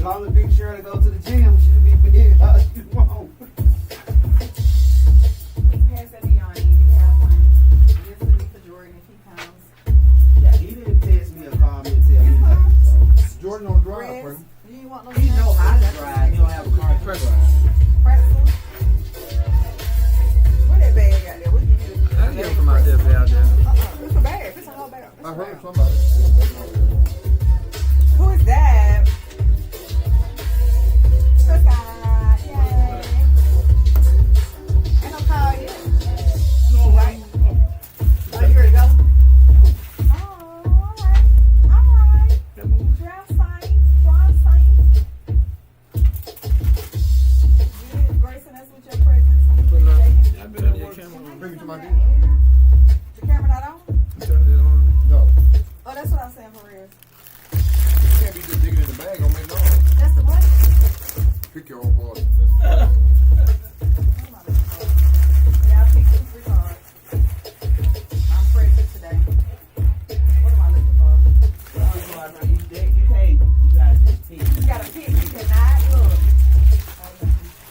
long as Big Shirley go to the gym, she'll be big all she want. Pass that beyond you. You have one. This will be for Jordan if he comes. Yeah, he didn't text me or call me and tell me nothing. So. Jordan on drive, Rest. friend. You ain't want no He know how to drive. He don't have a car to drive. pretzel. Where that bag out there? What you do? I get them from out there, out there. It's a bag. It's a whole bag. I heard somebody. Who is that? Scott. Yay. Ain't no call yet. Right. Oh, you ready to go? Oh, alright. Alright. Draft signs. Draft signs. Good. Gracing us with your presence. I've been on your camera. Bring it to my The deal. camera not on? Turn it on. No. Oh, that's what I'm saying for real. You can't be just digging in the bag on me, no. That's the what? Pick your own part. Yeah, I picked 2 free cards. I'm present today. What am I looking for? You can't. You gotta just pick. You gotta pick. You cannot look.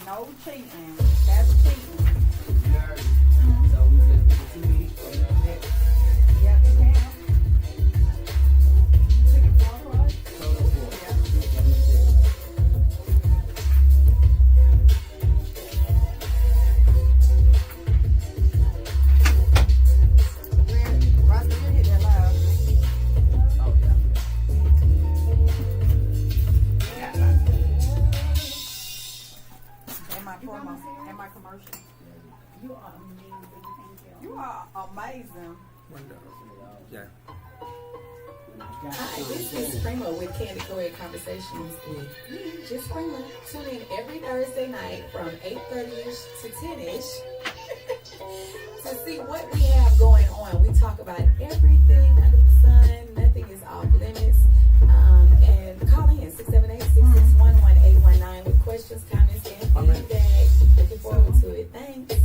No cheating. That's cheating. So we just pick a 2 each. Yep, you can. You picking 4 cards? Total 4. Yeah. Roscoe, you hit that loud. Oh, yeah. And my promo. And my commercial. You are amazing. Thank you. You are amazing. Window. Yeah. Hi, this is Prima with Candid Coed Conversations with me, Just Prima. Tune in every Thursday night from 8:30ish to 10ish to see what we have going on. We talk about everything under the sun. Nothing is off limits. And call in 678-661-1819 with questions, comments, and feedback. Looking forward to it. Thanks.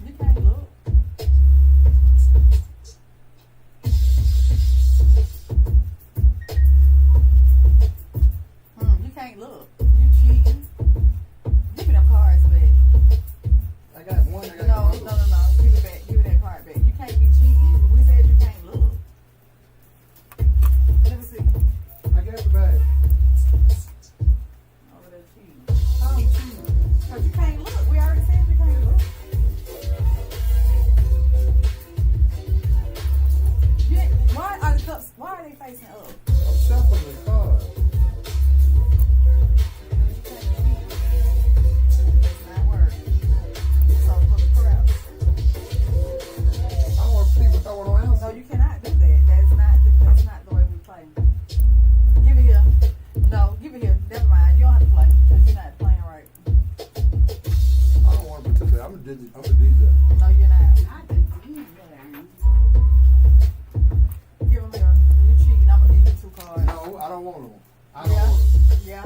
You can't look. You can't look. You cheating. Give me them cards back. I got one. I got No. Give it back. Give me that card back. You can't be cheating. We said you can't look. Let me see. I got the bag. Over there cheating. Oh, cheating. Cause you can't look. We already said you can't look. Yeah. Why are the cups? Why are they facing up? I'm shuffling the cards. Does not work. So for the crowd. I want to see what I want to answer. No, you cannot do that. That's not the way we play. Give it here. No, give it here. Never mind. You don't have to play because you're not playing right. I don't want to participate. I'm a DJ. No, you're not. I think you learn. Give them here. You cheating. I'm gonna give you 2 cards. No, I don't want them. I don't want them. Yeah.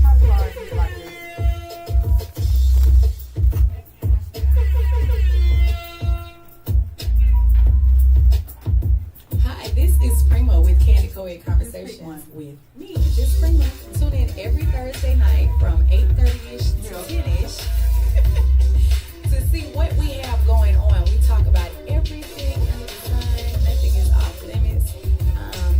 How do cards get like this? Hi, this is Prima with Candid Coed Conversations with me, Just Prima. Tune in every Thursday night from 8:30ish to 10ish to see what we have going on. We talk about everything under the sun. Nothing is off limits.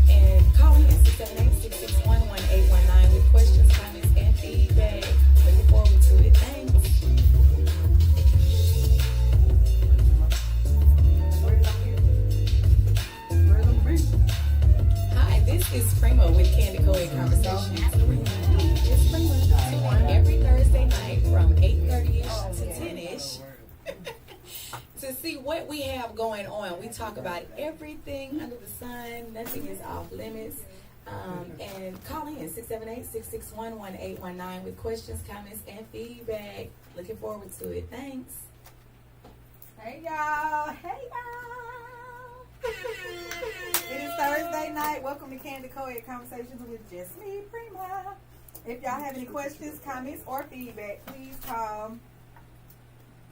And call in 678-661-1819 with questions, comments, and feedback. Looking forward to it. Thanks. Hi, this is Prima with Candid Coed Conversations with me, Just Prima. Tune in every Thursday night from 8:30ish to 10ish to see what we have going on. We talk about everything under the sun. Nothing is off limits. And call in 678-661-1819 with questions, comments, and feedback. Looking forward to it. Thanks. Hey y'all. Hey y'all. It is Thursday night. Welcome to Candid Coed Conversations with Just Me, Prima. If y'all have any questions, comments, or feedback, please call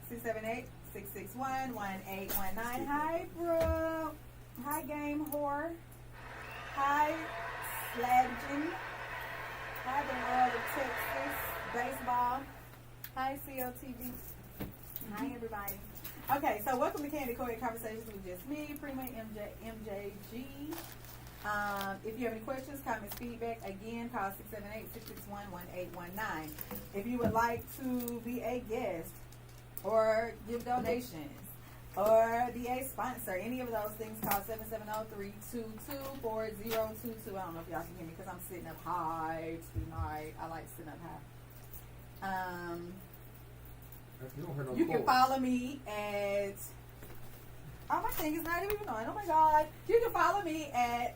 678-661-1819 678-661-1819. Hi, bro. Hi, Game Whore. Hi, Sladgen. Hi, the world of Texas. Baseball. Hi, COTV. Hi, everybody. Okay, so welcome to Candid Coed Conversations with just me, Prima, MJG. If you have any questions, comments, feedback, again, call 678-661-1819. If you would like to be a guest or give donations or be a sponsor, any of those things, call 770-322-4022. I don't know if y'all can hear me because I'm sitting up high tonight. I like sitting up high. You can follow me at, oh, my thing is not even on. Oh my God. You can follow me at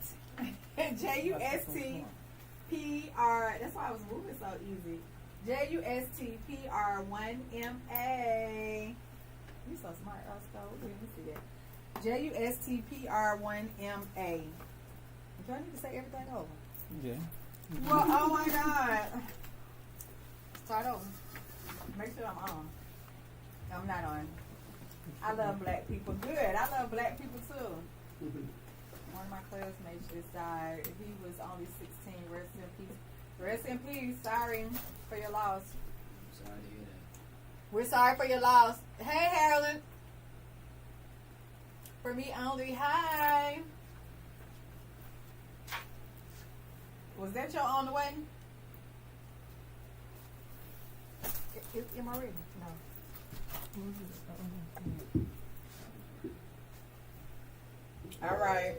JUSTPR. That's why I was moving so easy. JUSTPR1MA. You so smart, Roscoe. Let me see that. JUSTPR1MA. Do I need to say everything over? Yeah. Well, oh my God. Start over. Make sure I'm on. I'm not on. I love black people. Good. I love black people too. One of my classmates just died. He was only 16. Rest in peace. Rest in peace. Sorry for your loss. Sorry to hear that. We're sorry for your loss. Hey, Harold. For me only. Hi. Was that your on the way? Am I ready? No. All right.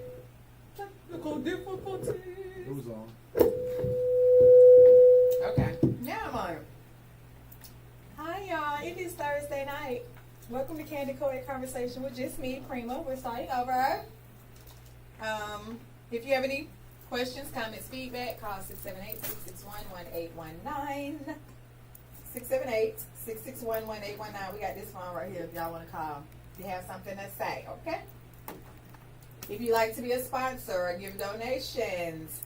Technical difficulties. It was on. Okay. Now I'm on. Hi, y'all. It is Thursday night. Welcome to Candid Coed Conversation with just me, Prima. We're starting over. If you have any questions, comments, feedback, call 678-661-1819. 678-661-1819. We got this phone right here if y'all want to call. If you have something to say, okay? If you'd like to be a sponsor or give donations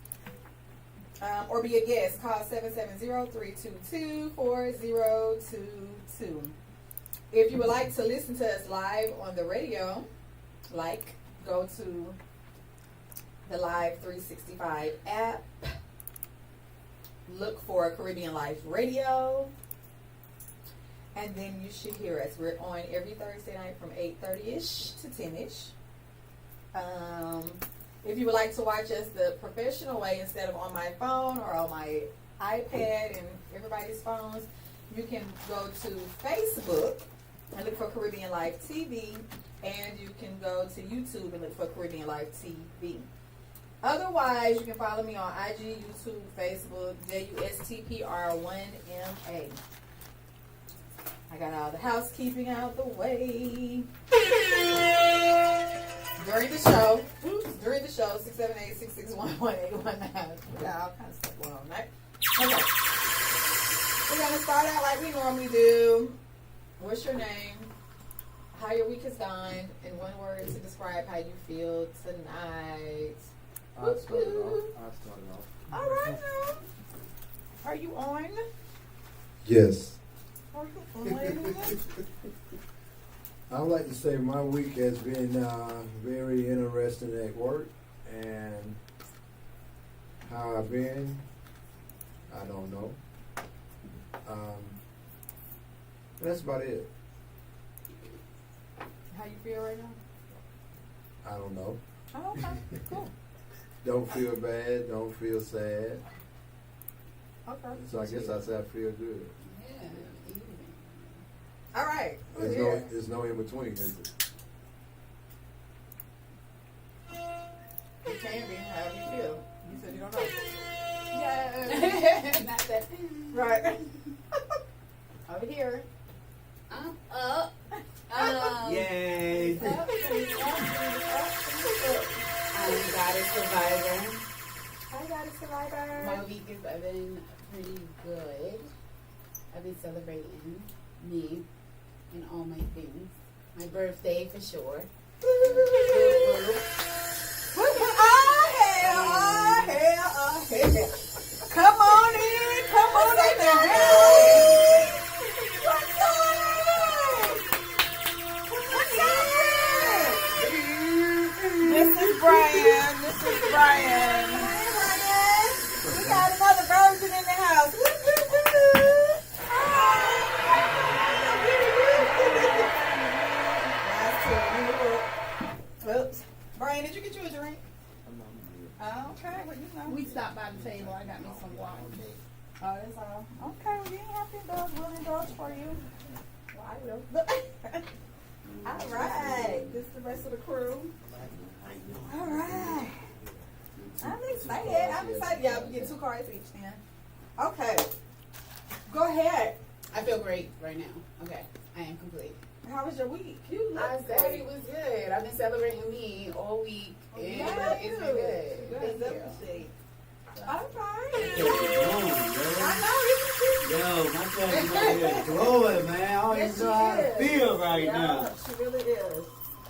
or be a guest, call 770-322-4022. If you would like to listen to us live on the radio, go to the Live 365 app. Look for Caribbean Life Radio. And then you should hear us. We're on every Thursday night from 8:30-ish to 10-ish. If you would like to watch us the professional way instead of on my phone or on my iPad and everybody's phones, you can go to Facebook and look for Caribbean Life TV, and you can go to YouTube and look for Caribbean Life TV. Otherwise, you can follow me on IG, YouTube, Facebook, JUSTPR1MA. I got all the housekeeping out the way. During the show, 678-661-1819. We got all kinds of stuff going on, right? Okay. We're going to start out like we normally do. What's your name? How your week has gone? In one word to describe how you feel tonight. I started off. All right, now. Are you on? Yes. Are you on? I would like to say my week has been very interesting at work, and how I've been, I don't know. That's about it. How you feel right now? I don't know. Oh, okay. Cool. Don't feel bad, don't feel sad. Okay. So I guess I say I feel good. All right. There's no in between, is it? It can be however you feel. You said you don't know. Yeah. Not that. Right. Over here. Up. Yay! I'm Goddess Survivor. Hi, Goddess Survivor. My week has been pretty good. I've been celebrating me and all my things. My birthday for sure. Hell. Come on in. Come on in the house. What's going on? side of the table. I got me some water. Oh, that's all. Okay, well, you ain't have to indulge. We'll indulge for you. Well, I will. All right. This is the rest of the crew. All right. I'm excited. Y'all get 2 cards each then. Okay. Go ahead. I feel great right now. Okay, I am complete. How was your week? You look I said great. it was good. I've been celebrating me all week, and Yeah, it's too. been good. Good, Thank that's you. appreciate. All right. Yo, I my cousin's over here glowing, man. I don't Yes, even know how she to is. feel right Yeah, now. she really is.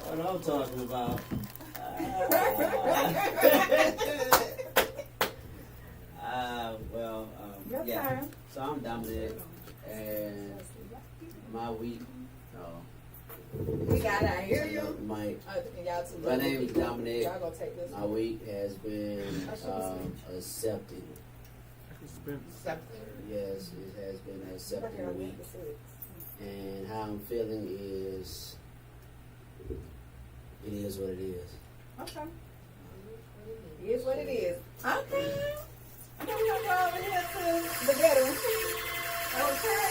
What I'm talking about. Your Yeah. turn. So I'm Dominic, and my week. We got it. I hear you. My Y'all too. My name is Dominic. Y'all gonna take this my one. week has been accepted. Accepted. Yes, it has been an Okay, accepting I'll week, make the six. and how I'm feeling is. It is what it is. Okay. It is what it is. Okay. Now we're gonna go over here to the veteran. Okay.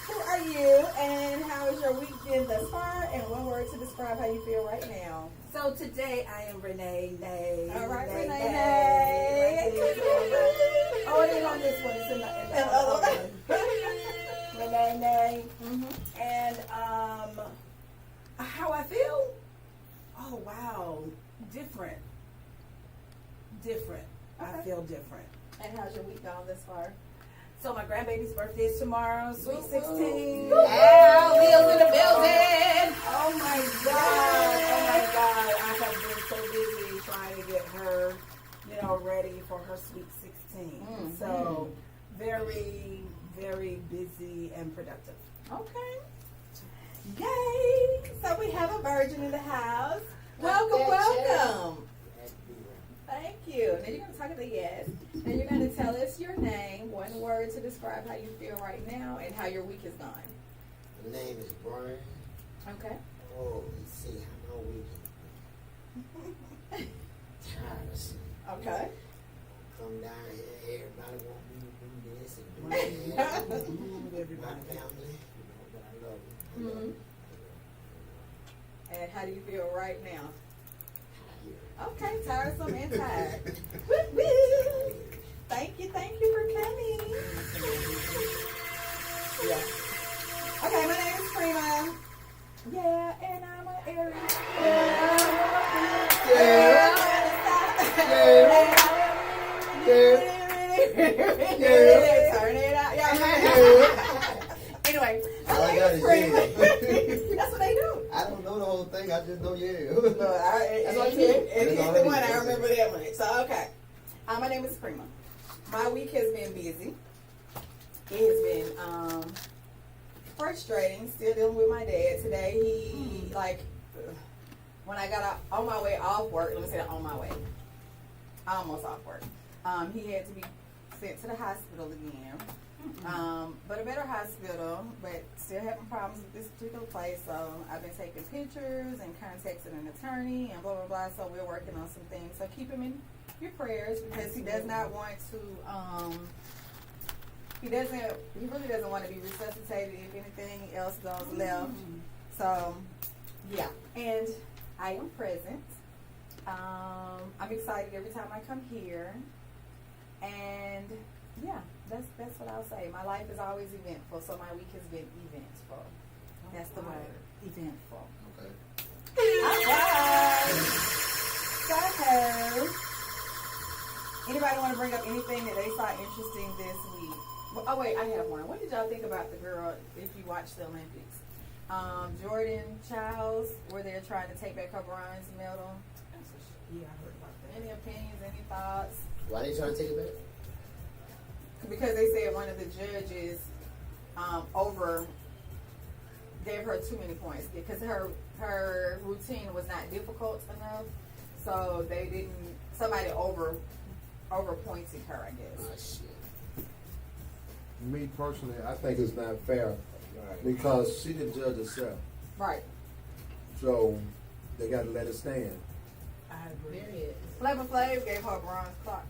Who are you and how has your week been thus far? And one word to describe how you feel right now. So today I am Renee Nay. All right, Nay, Renee. Nay. Nay. Oh, it ain't on this one. It's in the other other one. Renee Nay. Mm-hmm. And how I feel? Oh wow, different. I Okay. feel different. And how's your week gone thus far? So my grandbaby's birthday is tomorrow, sweet Woo, woo. 16. Yeah, Leo's in the building. Oh my God! Oh my God! I have been so busy trying to get her, ready for her sweet 16. Mm. So very, very busy and productive. Okay. Yay! So we have a virgin in the house. Welcome, welcome. Thank you. Now you're going to talk to the yes. And you're going to tell us your name, one word to describe how you feel right now and how your week has gone. My name is Brian. Okay. Oh, let's see how my week is. Tired. Okay. Come down here, everybody want me to do this and do that. My family, but I love them. I love them. And how do you feel right now? Tired. Okay, tiresome and tired. Woo-woo. Thank you for coming. Yeah. Okay, my name is Prima. Yeah, and I'm an Aries. Turn it out. Anyway, All I got is yeah. that's what they do. I don't know the whole thing, I just know yeah. That's what I That's all I said. need. And That's he's all the I one need. I remember that much. So, okay. My name is Prima. My week has been busy. It has been frustrating. Still dealing with my dad. Today, he, when I got on my way off work, let me say that on my way. Almost off work. He had to be sent to the hospital again. But a better hospital, but still having problems with this particular place. So I've been taking pictures and contacting an attorney and blah, blah, blah. So we're working on some things. So keep him in your prayers because he does not want to, he really doesn't want to be resuscitated if anything else goes left. So, yeah. And I am present. I'm excited every time I come here. And yeah, that's what I'll say. My life is always eventful, so my week has been eventful. That's the word, eventful. Okay. Alright. So, anybody want to bring up anything that they saw interesting this week? Well, oh wait, I have one. What did y'all think about the girl, if you watched the Olympics? Jordan Childs, where they're trying to take back her bronze medal. Yeah, I heard about that. Any opinions, any thoughts? Why they trying to take it back? Because they said one of the judges gave her too many points because her routine was not difficult enough, so somebody over pointed her, I guess. Oh, shit. Me personally, I think it's not fair Right. because she didn't judge herself. Right. So they got to let it stand. I agree. There it Flavor Flav gave her a bronze clock.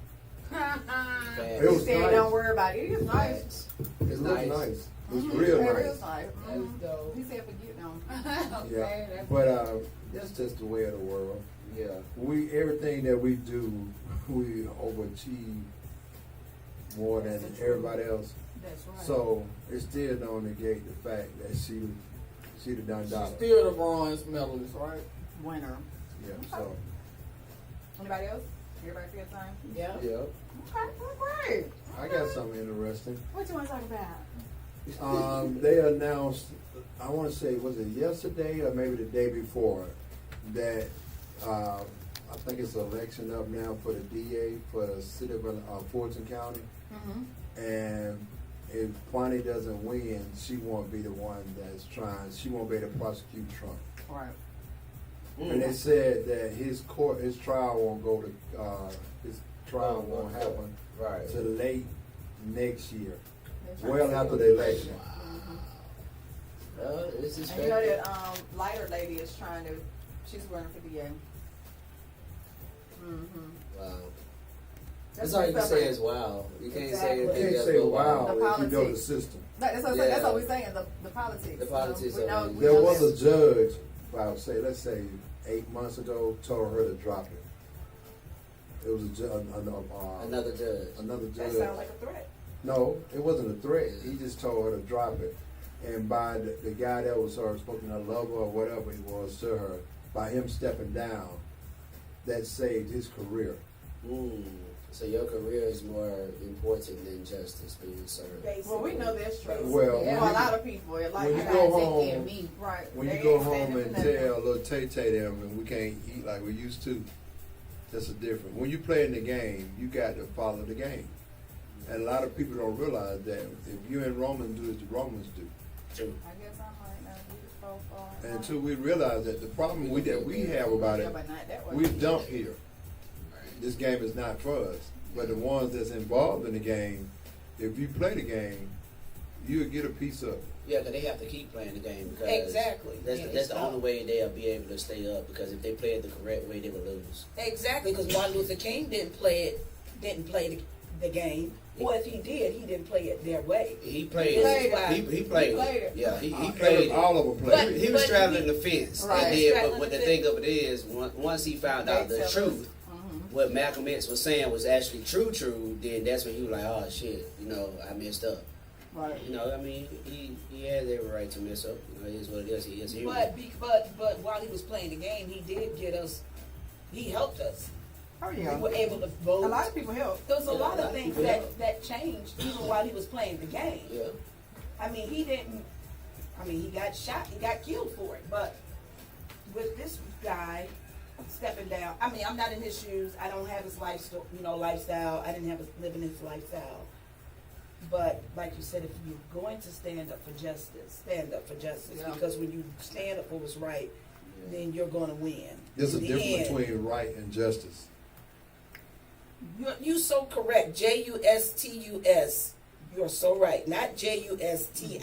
is. It was He said, nice. "Don't worry about it. It is nice. It looks Nice. nice. It's real It nice. is nice. That was dope. He said, "Forget no." Yeah. Okay, But that's just the way of the world. Yeah. Everything that we do, we overachieve more than everybody else. That's right. So it still don't negate the fact that she done She's dollar. still the bronze medalist, right? Winner. Yeah. So Anybody else? Everybody feel the same? Yeah. yeah, Okay, well, great. I got something interesting. What you want to talk about? They announced, I want to say, was it yesterday or maybe the day before, that I think it's election up now for the DA for the city of Fulton County. Mm-hmm. And if Kwani doesn't win, she won't be the one that's trying. She won't be able to prosecute Trump. Right. And they said that his trial won't go to, his trial won't happen Right. till late next year, That's well right. after the election. This is And you know that lighter lady is trying to, she's running for DA. Mm-hmm. Wow. That's all you can say is wow. You can't say You anything can't else say but wow The if you know the politics. system. That's what, Yeah. that's what we're saying, the politics. The politics We of know, it. we There know was that. a judge, let's say 8 months ago, told her to drop it. It was another judge. another That judge. sounds like a threat. No, it wasn't a threat. He just told her to drop it. And by the guy that was her, supposed to be her lover or whatever he was to her, by him stepping down, that saved his career. So your career is more important than justice being served. Basically. Well, we know that's true. Well, For when a you- lot of people, it like when you I go gotta take home- care of me. Right. When They you go ain't home standing and for nothing. tell little Tay them and we can't eat like we used to, that's a different. When you play in the game, you got to follow the game. And a lot of people don't realize that if you and Romans do as the Romans do. True. I guess I might not be so far. And until we realize that the problem that we have about Yeah, it, but not that way. we dump here. This game is not for us. But the ones that's involved in the game, if you play the game, you'll get a piece of it. Yeah, because they have to keep playing the game. Because Exactly. That's, Yeah, that's the it's only way they'll be able to stay up. Because if they play it the correct way, they will lose. Exactly, because Martin Luther King didn't play the game. Or if he did, he didn't play it their way. He played He played it. it. He played He played it. it. Yeah, he played it. All of them play. But- He was straddling the fence. Right. And then, Straddling but what the the thing of it is, once he found out the They tell truth, what Malcolm X was saying was actually true, then that's when he was like, oh shit, I messed up. Right. I mean, he has every right to mess up. It is what it is. He is human. But while he was playing the game, he did get us. He helped us. Oh We yeah. were able to vote. A lot of people help. There was a Yeah, lot a of lot of things people that changed even while he was playing the game. Yeah. I mean, he didn't. I mean, he got shot. He got killed for it. But with this guy stepping down, I mean, I'm not in his shoes. I don't have his lifestyle. Lifestyle. I didn't have living his lifestyle. But like you said, if you're going to stand up for justice, stand up for justice. Yeah. Because when you stand up for what's right, then you're going to win. There's a In the difference end. between right and justice. You're so correct. Justus. You're so right. Not JUSTICE.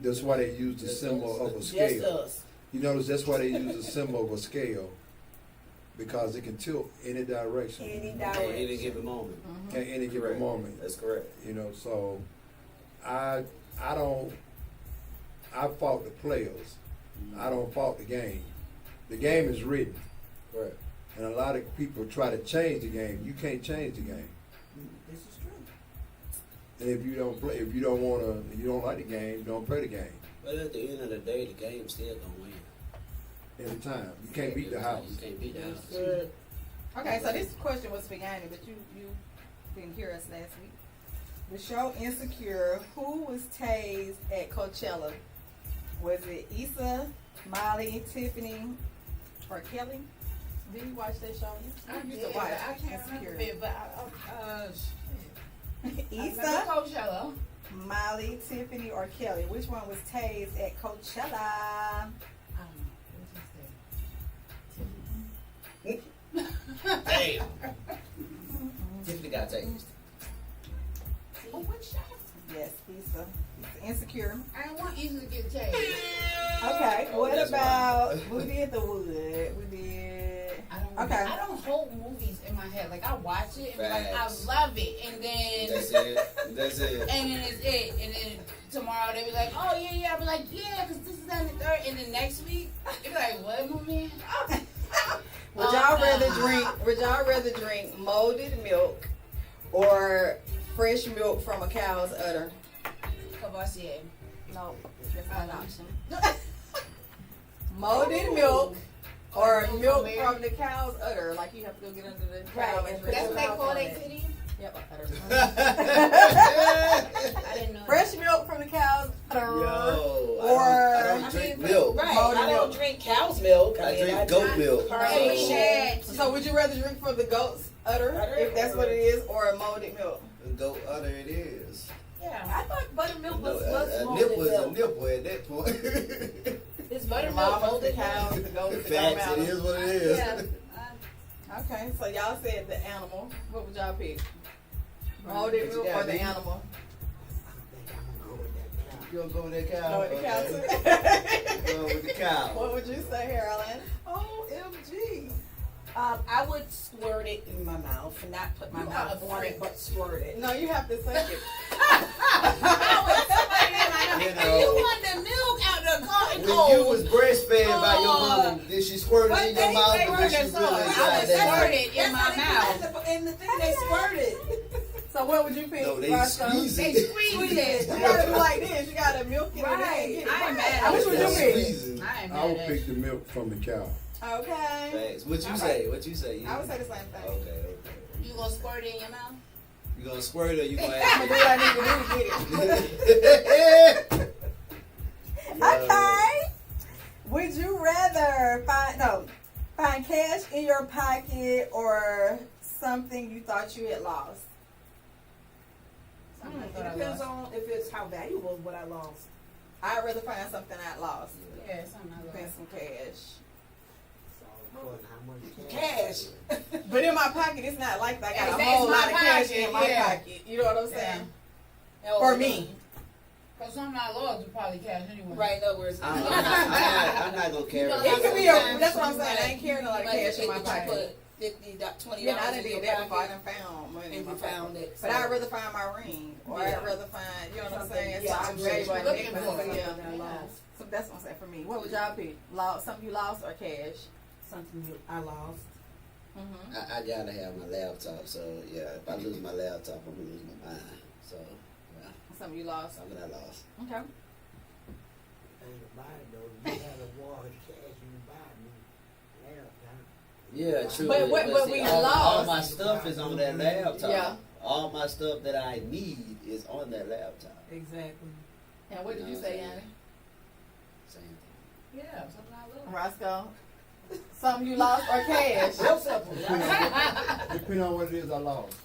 That's why they use the symbol of a Just scale. us. You notice that's why they use the symbol of a scale, because it can tilt any direction Any At any direction. given moment. at any given Correct. moment. That's correct. So I fault the players. I don't fault the game. The game is written, Correct. and a lot of people try to change the game. You can't change the game. This is true. And if you don't play, if you don't like the game, don't play the game. But at the end of the day, the game's still gonna win. Every time. You can't beat the house. You can't beat the house. Good. Okay, so this question was for Yanni, but you didn't hear us last week. The show Insecure, who was tased at Coachella? Was it Issa, Molly, Tiffany, or Kelly? Did you watch that show? I used to watch I can't Insecure. remember it, but Issa, Coachella. Molly, Tiffany, or Kelly? Which one was tased at Coachella? I don't know. Damn. Tiffany got tased. Oh, what show? Yes, he's insecure. I want you to get changed. Okay, what that's about we did the wood? We did. Okay. I don't hold movies in my head. Like I watch it and be like I Facts. love it, and then That's it. and then it's it, and then tomorrow they be like, oh yeah, I'll be like, yeah, because this is on the third, and then next week they be like, what movie? Would y'all rather drink? Would y'all rather drink molded milk or fresh milk from a cow's udder? Cavassier. No, that's not an option. Molded milk or milk from the cow's udder. Like you have to go get under the cow and drink That's the what they milk call from their it. titty. Yep, I didn't know. fresh milk from the cow's udder. Yo, Or- I don't drink milk. Right. Molded I don't milk. drink cow's milk. I mean, drink goat milk. Hey, Chad. So would you rather drink from the goat's udder, if that's what it is, or a molded milk? Goat udder it is. Yeah. I thought buttermilk No, was a molded nipple is a milk. nipple at that point. It's The buttermilk mama, the molded cows, milk. the goats, the Facts, it matter. is what it is. Yeah. Okay, so y'all said the animal. What would y'all pick? Molded milk or the animal? You gonna go with that cow? Go with the cow Okay. too. Go with the cow. What would you say, Carolyn? OMG. I would squirt it in my mouth and not put my You mouth are on free. it, but squirt it. No, you have to say it. You And know. you want the milk out the carton When you cold. was breastfed by your mom, did she squirt it in your mouth or did she really I would inside that? squirt it in my mouth. And the thing they squirted. So what would you pick? No, they Roscoe? squeeze They it. squeeze it. You gotta do like this. You gotta milk it and then get it. I ain't right. mad. Which would you They pick? squeeze it. I ain't I would mad at pick you. the milk from the cow. Okay. Facts. What you All say? What you say? I would say the same thing. Okay. You gonna squirt it in your mouth? You gonna squirt or you gonna I'm gonna do what I need to do to get it. Okay. Would you rather find cash in your pocket or something you thought you had lost? Something I It thought I depends lost. on if it's how valuable what I lost. I'd rather find something I lost Yeah, something I than lost. some cash. Cash. But in my pocket, it's not like I got a It's whole my lot of cash pocket, in my yeah. pocket. You know what I'm Yeah. saying? Yeah, For me. Cause something I lost is probably cash anyway. Right, no words. I'm not gonna carry You know, It it. could be a, that's what I'm saying. I ain't carrying a lot of Like, cash in my if you pocket. put $50, $20 Yeah, I in done your did that before. I pocket done found money in and my you pocket. found it. But so- I'd rather find my ring, or Yeah. I'd rather find, you know what I'm Something, saying? yeah, Something I'm valuable, sure a looking necklace, for or it. yeah. I lost. So that's what I'm saying for me. What would y'all pick? Something you lost or cash? Something I lost. Mm-hmm. I gotta have my laptop, so yeah, if I lose my laptop, I'm gonna lose my mind. So, yeah, Something you lost. something I lost. Okay. Yeah, true. But we all lost. my stuff is on that laptop. Yeah. All my stuff that I need is on that laptop. Exactly. And what did you say, Yanni? Same thing. Yeah, something I lost. Roscoe? Something you lost or cash? Depending on what it is I lost.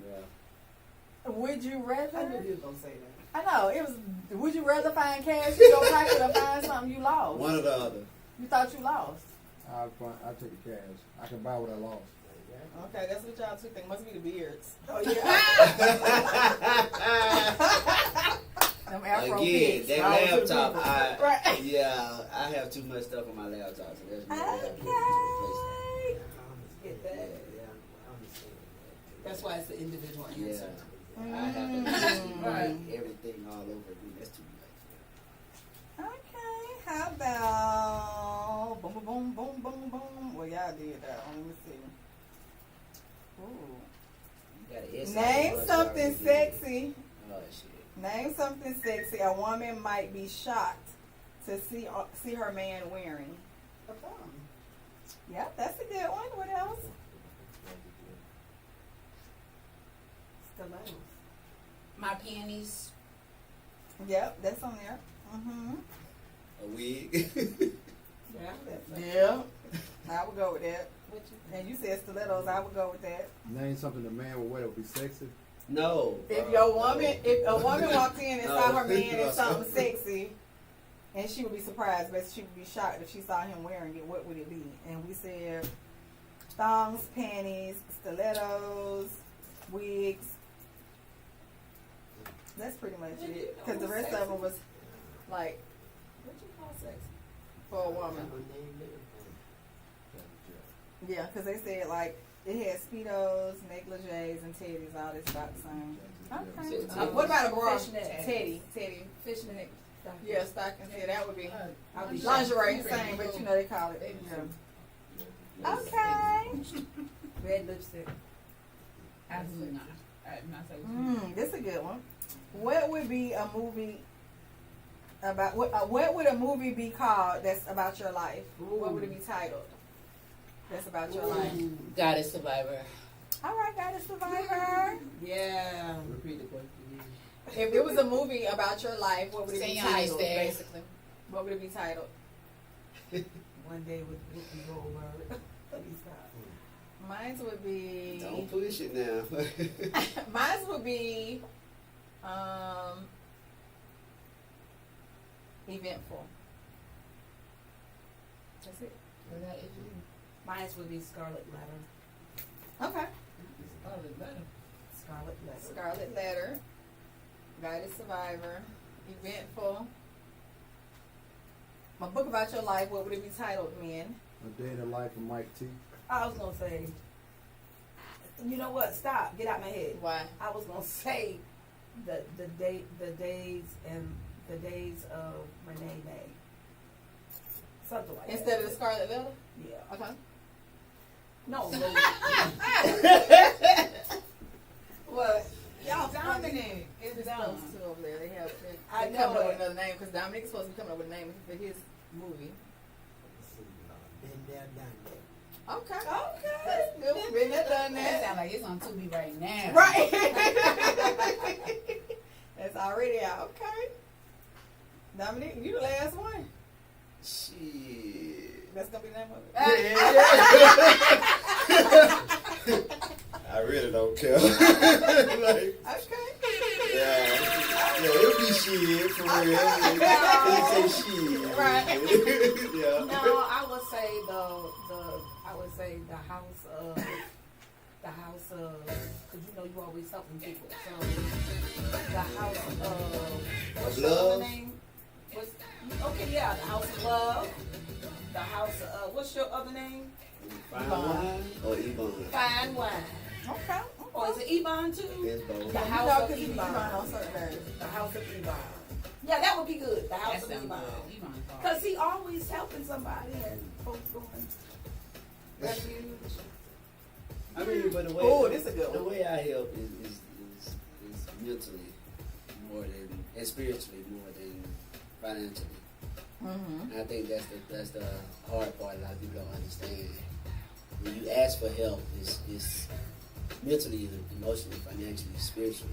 Yeah. Would you I knew rather? you was gonna say that. I know, it was, would you rather find cash in your pocket or find something you lost? One or the other. You thought you lost. I take the cash. I can buy what I lost. Okay, that's what y'all two think. Must be the beards. Oh yeah. Them Afro Again, pics. that All to the laptop, people. I Right. yeah, I have too much stuff on my laptop, so that's what I have to do to Okay. Get replace that. it. That's why it's the individual Yeah, answer. yeah. I have to Mm. write everything all over again. That's too much. Okay, how about boom, boom, boom, boom, boom, boom? Well, y'all did that. Let me see. Ooh. You got an essay Name on it, something already did. sexy. Oh shit. Name something sexy a woman might be shocked to see her man wearing. A thumb. Yep, that's a good one. What else? Stilettos. My panties. Yep, that's on there. Mm-hmm. A wig. Yeah. That's Yeah. I would go with that. And you said stilettos, I would go with that. Name something a man would wear that would be sexy. No. If bro, your no. woman, if a woman walked in and saw No. her man in something sexy, and she would be surprised, but she would be shocked if she saw him wearing it, what would it be? And we said thongs, panties, stilettos, wigs. That's pretty much it. Because the rest of them was like, what you call sexy for a woman? Yeah, because they said like it had speedos, negligees, and teddies. All this about the same. Okay. What about a bra? Teddy. Fishnet. Yeah, stockings. Yeah, that would be I'll be lingerie, same, but you know they call it. Yeah. Okay. red lipstick. Absolutely not. I'm not saying. This is a good one. What would be a movie about? What would a movie be called that's about your life? What would it be titled? That's about your life. Goddess Survivor. All right, Goddess Survivor. Yeah. Repeat the question. If it was a movie about your life, what would it be Say titled? honest, Basically, what would it be titled? One day with Whoopi Goldberg. Mine would be. Don't push it now. Mine would be eventful. That's it. Was that it? Mine would be Scarlet Letter. Okay. Scarlet Letter. Scarlet Letter. Scarlet Letter. Guided Survivor. Eventful. My book about your life. What would it be titled, men? A Day in the Life of Mike T. I was gonna say. You know what? Stop. Get out my head. Why? I was gonna say the days of Renee May. Something like Instead that. of the Scarlet Letter? Yeah. Okay. No. What? Y'all Dominic. It's It's dumb. those two over there. They have I they know coming up it. with another name because Dominic's supposed to be coming up with a name for his movie. Been there, done that. Okay. Okay. That's good. Been there, done That that. sounds like it's on Tubi right now. Right. That's already out. Okay. Dominic, you the last one. Shit. That's gonna be the name of it. I really don't care. Like, Okay. yeah, it'll be shit for real. They say shit. Right. Yeah. No, I would say the house of, because you know you always helping people. So the house of what's your love? other name? Okay, yeah, the house of love. The house of what's your other name? Fine wine or Ebon? Fine wine. Okay. Or is it Ebon too? It's both. The You house know, of because you be Ebon. on certain days. The house of Ebon. Yeah, that would be good. The That house of sounds Ebon. good. Ebon's hard. Because he always helping somebody and folks going refuge. I mean, but the way Oh, this a good the one. way I help is mentally more than and spiritually more than financially. Mm-hmm. And I think that's the hard part. A lot of people don't understand. When you ask for help, it's mentally, emotionally, financially, spiritually.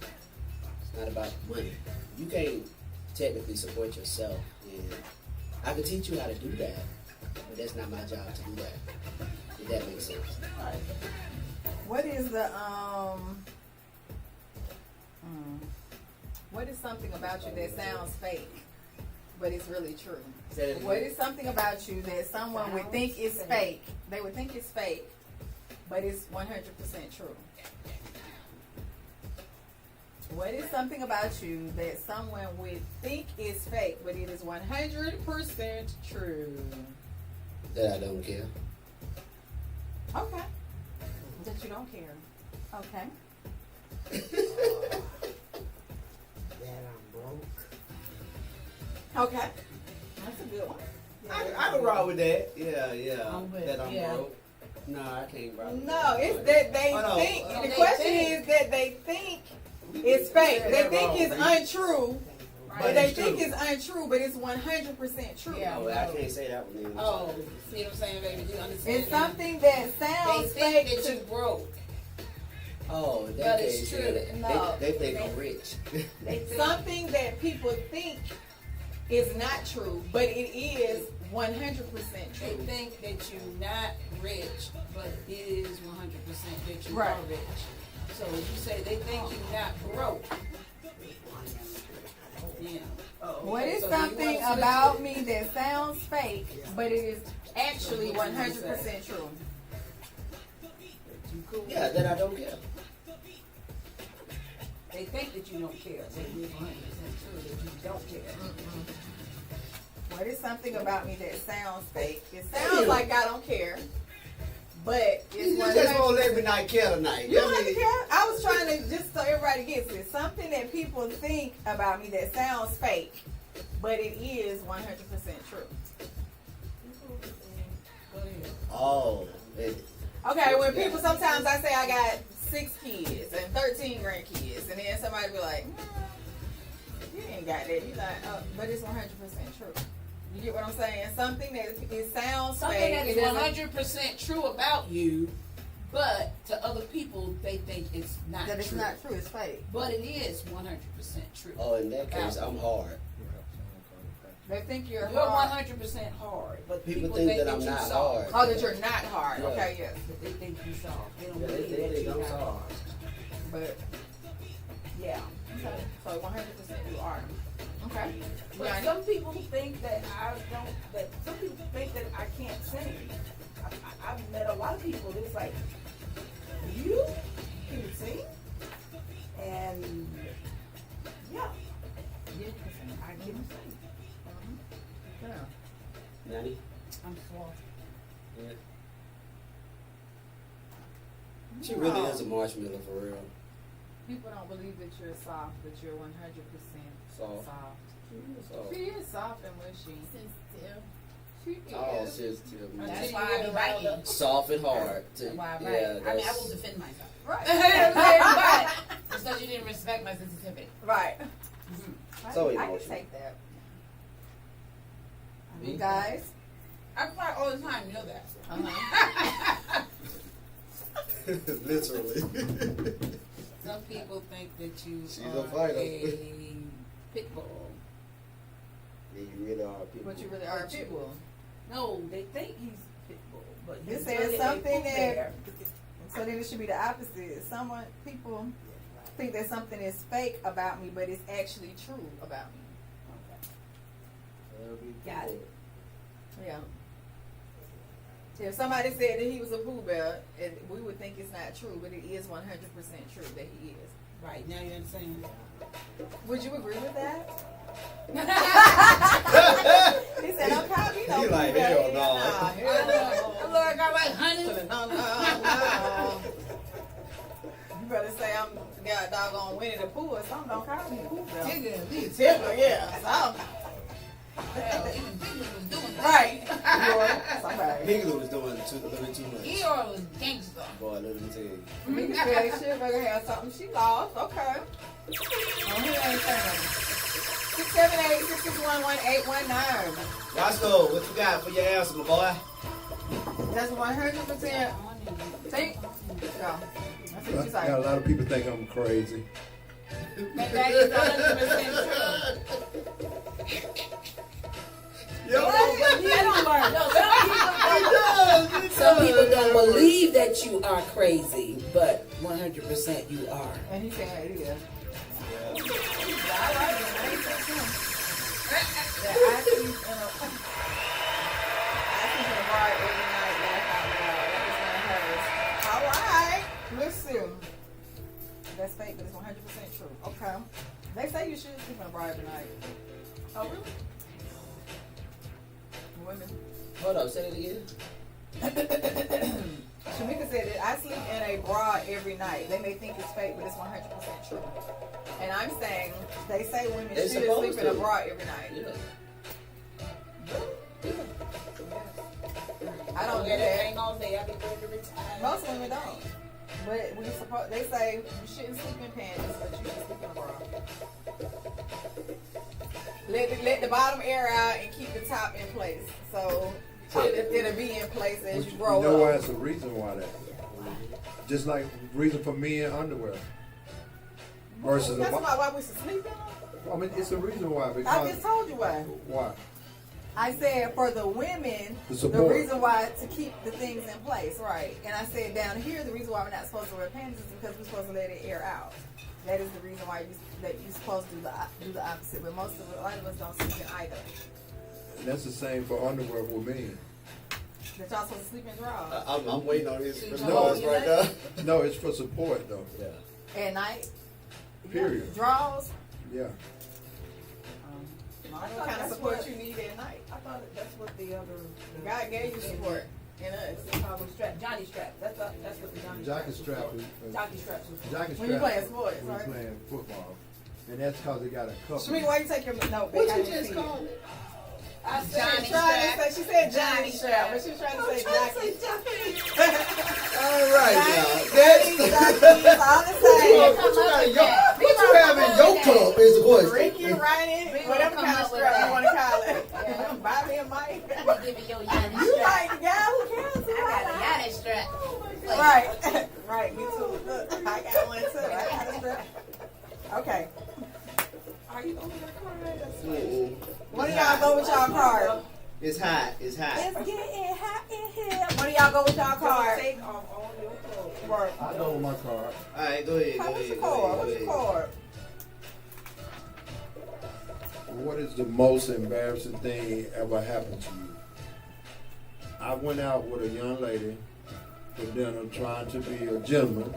It's not about money. You can't technically support yourself, and I can teach you how to do that, but that's not my job to do that. If that makes sense. What is the what is something about you that sounds fake, but it's really true? Say that What again. is something about you that someone would think is fake? They would think it's fake, but it's 100% true. What is something about you that someone would think is fake, but it is 100% true? That I don't care. Okay. That you don't care. Okay. That I'm broke. Okay. That's a good one. I can rock with that. Yeah. I'm with- That I'm yeah. broke. No, I can't rock with No, it's that they Oh, no. think. Oh, The they question think. is that they think it's fake. They think it's untrue. But they it's think true. it's untrue, but it's 100% true. Yeah. Oh, I can't say that one then. Oh, see what I'm saying, baby? Do you understand? It's something that They sounds think fake that to you broke. Oh, in But that it's case, true. yeah, No. they think I'm rich. They think something that people think is not true, but it is 100% they true. think that you're not rich, but it is 100% that you Right. are rich. So if you say they think you're not broke, yeah. What is So do you something want to switch about it? me that sounds fake, but it is actually 100% true? You cool? Yeah, that I don't care. They they think that you don't care, but it is 100% true that you don't care. Well, there's something about me that sounds fake. It sounds like I don't care, but it's You just won't let me not care tonight. You don't have to care. I was trying to just so everybody gets it. Something that people think about me that sounds fake, but it is 100% true. Oh, Okay, when people sometimes I say I got 6 kids and 13 grandkids, and then somebody be like, you ain't got that. You like, oh, but it's 100% true. You get what I'm saying? Something that it sounds Something fake. that it is doesn't- 100% true about you, but to other people they think it's not that it's true. not true. It's fake. But it is 100% true. oh, in that case, I'm hard. They think you're You're hard. 100% hard, but People people think think that I'm you not soft. hard. Oh, that you're not hard. Yeah. Okay, yes. But they think you soft. They don't Yeah, believe they that think you're I'm not. soft. But yeah. Okay. So 100% you are. Okay. But Yeah. some people think that some people think that I can't sing. I've met a lot of people that's like, you can sing? And yeah, I can sing. Yeah. Nanny? I'm soft. Yeah. She really is a marshmallow for real. People don't believe that you're soft, but you're 100% Soft. soft. She is soft and mushy. Sensitive. She is. Oh, sensitive. Until That's you why get I be around writing. Soft and hard. That's why I write. Yeah, I mean, I that's- will defend myself. Right. But it's because you didn't respect my sensitivity. Right. So I can emotional. take that. Me? You guys? I cry all the time, you know that. Uh-huh. Literally. Some people think that you She's are a fighter. a pit bull. Yeah, you really are people. But you really are a pit bull. No, they think he's pit bull, but You he's said really a something Pooh that. Bear. So then it should be the opposite. People think that something is fake about me, but it's actually true about me. Got it. Yeah. If somebody said that he was a Pooh Bear, we would think it's not true, but it is 100% true that he is. Right, now you understand. Would you agree with that? He said, "I'm proud you know He Pooh like, Bear." hell no. Nah, hell no. Look, I got like honey. No. You better say I'm got doggone Winnie the Pooh or something. Don't call me Pooh Bear. Tigger, yeah. Something. Hell, even Biggie was doing that. Right. Somebody. Higgler was doing a little bit too much. Eeyore was gangster. Boy, let me tell you. We can say shit better have something she lost. Okay. Oh, he ain't saying 678-661-1819. Roscoe, what you got for your answer, my boy? That's 100%. Think. No. That's what you I got a say. lot of people think I'm crazy. That is 100% true. Yo, Some people don't believe that you are crazy, but 100% you are. And he said, yeah. Yeah. All right, then. I ain't touched him. Yeah, I sleep in a bar every night that I thought about. That was not hers. All right. Listen. That's fake, but it's 100% true. Okay. They say you should sleep in a bar every night. Oh, really? Women. Hold up, say that again. Shamika said that I sleep in a bra every night. They may think it's fake, but it's 100% true. And I'm saying, they say women They should supposed sleep in a to. bra every night. I don't do that. Hang all day. I be ready to retire. Most women don't. But they say you shouldn't sleep in panties, but you should sleep in a bra. Let the bottom air out and keep the top in place. So it'll be in place as you grow You know why up. it's a reason why that. Just like reason for men underwear. Versus That's a why we should sleep in them. I mean, it's a reason why I because just told you why. why? I said for the women, The the support. reason why to keep the things in place, right? And I said down here, the reason why we're not supposed to wear panties is because we're supposed to let it air out. That is the reason why you're supposed to do the opposite. But a lot of us don't sleep in either. And that's the same for underwear for men. That y'all supposed to sleep in drawers I'm waiting on this No, response right now. No, it's for support though. Yeah. at night. Period. Draws. Yeah. What kind of support you need at night? I thought that's what the other. God gave you support. And us. They call them strap, Johnny straps. That's what the Johnny Jockey straps. strap. Jockey straps. Was for. Jockey When you strap playing sports, when right? you playing football. And that's because they got a couple. Shmi, why you take your note? What back? I you didn't just see it. called it? I said, Johnny trying to strap. say, she said Johnny Johnny strap, strap. but she was trying to say Jockey. All right, y'all. Johnny, Jockey, all the same. What you have in your cup is the question. Ricky, Ryan, We gonna whatever come kind of up with strap you that. want to call it. Yeah. Buy me a mic. I'm giving you a Yanni You strap. like the guy who cares? I got a Yanni strap. Right, right, me too. Look, I got one too. I got a strap. Okay. Are you over the car? That's Mm-mm. One of y'all go with y'all card. It's hot. It's hot. It's getting hot in here. One of y'all go with y'all card. Take off all your clothes. Right. I know my card. All right, go ahead. What's your card? What's your card? What is the most embarrassing thing ever happened to you? I went out with a young lady for dinner trying to be a gentleman,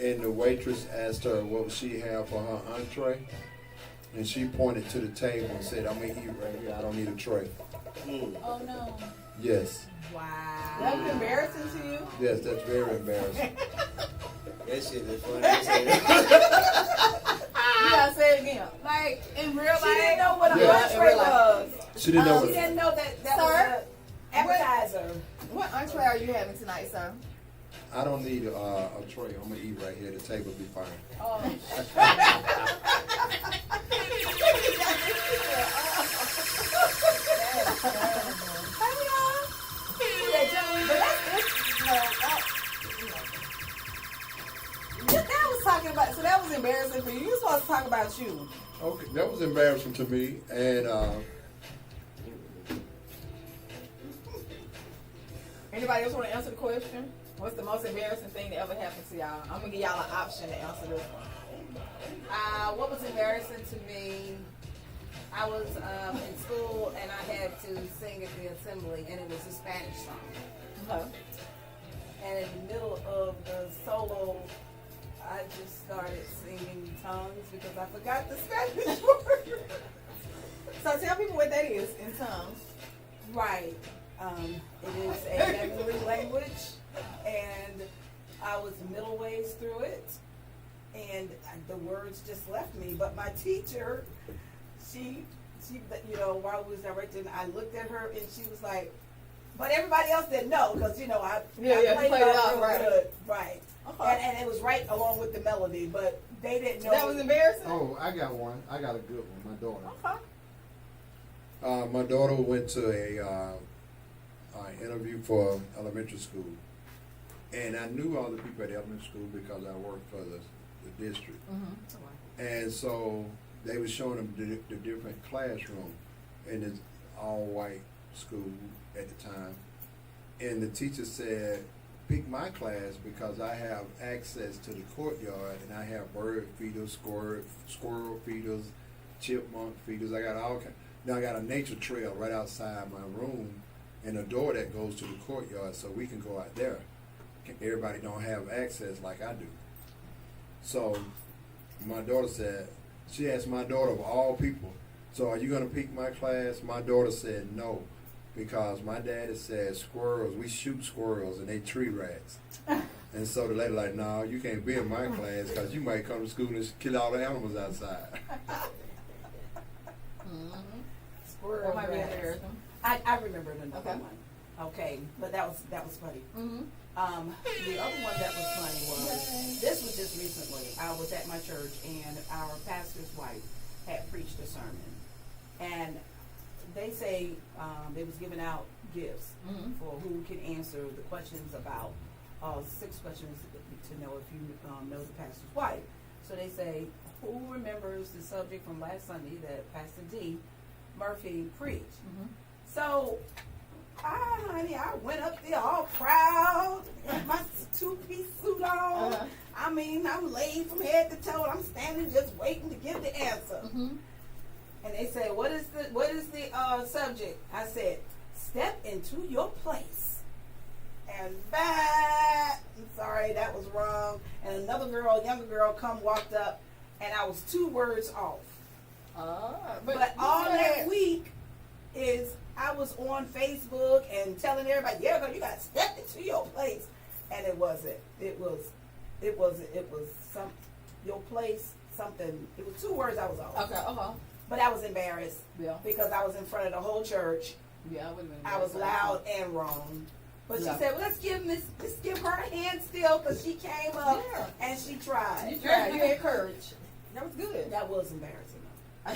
and the waitress asked her what she had for her entree, and she pointed to the table and said, "I'm gonna eat right here. I don't need a tray." Oh no. Yes, Wow. That's embarrassing to you? yes, that's very embarrassing. That shit is funny. as hell. You gotta say it again. Like in real life. She didn't know what a Yeah. entree was. She didn't know She what. didn't know that Sir? was an appetizer. What entree are you having tonight, sir? I don't need a tray. I'm gonna eat right here. The table be fine. Oh. That was talking about, so that was embarrassing for you. You were supposed to talk about you. Okay, that was embarrassing to me, and Anybody else want to answer the question? What's the most embarrassing thing that ever happened to y'all? I'm gonna give y'all an option to answer this one. What was embarrassing to me, I was in school and I had to sing at the assembly, and it was a Spanish song. Okay. And in the middle of the solo, I just started singing tongues because I forgot the Spanish word. So tell people what that is in tongues. Right. It is a heavenly language, and I was middle ways through it, and the words just left me. But my teacher, she, while we was directing, I looked at her and she was like, but everybody else didn't know because I played it out real right. good, right? Okay. And it was right along with the melody, but they didn't know. That was embarrassing. oh, I got one. I got a good one. My daughter. Okay. My daughter went to a interview for elementary school, and I knew all the people at elementary school because I worked for the district. And so they were showing them the different classroom, and it's all white school at the time. And the teacher said, "Pick my class because I have access to the courtyard, and I have bird feeders, squirrel feeders, chipmunk feeders. I got all kinds. Now I got a nature trail right outside my room, and a door that goes to the courtyard, so we can go out there. Everybody don't have access like I do." So my daughter said, she asked my daughter of all people, "So are you going to pick my class?" My daughter said no, because my daddy said squirrels, we shoot squirrels and they tree rats. And so the lady like, "No, you can't be in my class because you might come to school and kill all the animals outside." That might be embarrassing. I remember another Okay. one. Okay, but that was funny. Mm-hmm. The other one that was funny was, this was just recently, I was at my church and our pastor's wife had preached a sermon. And they say they was giving out gifts for who can answer the questions about 6 questions to know if you know the pastor's wife. So they say, who remembers the subject from last Sunday that Pastor D. Murphy preached? So I went up there all proud, had my 2-piece suit on. I mean, I'm laid from head to toe. I'm standing just waiting to give the answer. And they say, what is the subject? I said, step into your place. and I'm sorry, that was wrong. And another girl, younger girl, walked up, and I was 2 words off. But all that week is I was on Facebook and telling everybody, yeah, girl, you got to step into your place. And it wasn't. It was some, your place, something. It was 2 words I was off. Okay, But I was embarrassed Yeah. because I was in front of the whole church. Yeah, I would have been. I was loud and wrong. But Yeah. she said, well, let's give her a hand still, because she came up Yeah. and she tried. You tried. You had courage. That was good. That was embarrassing though.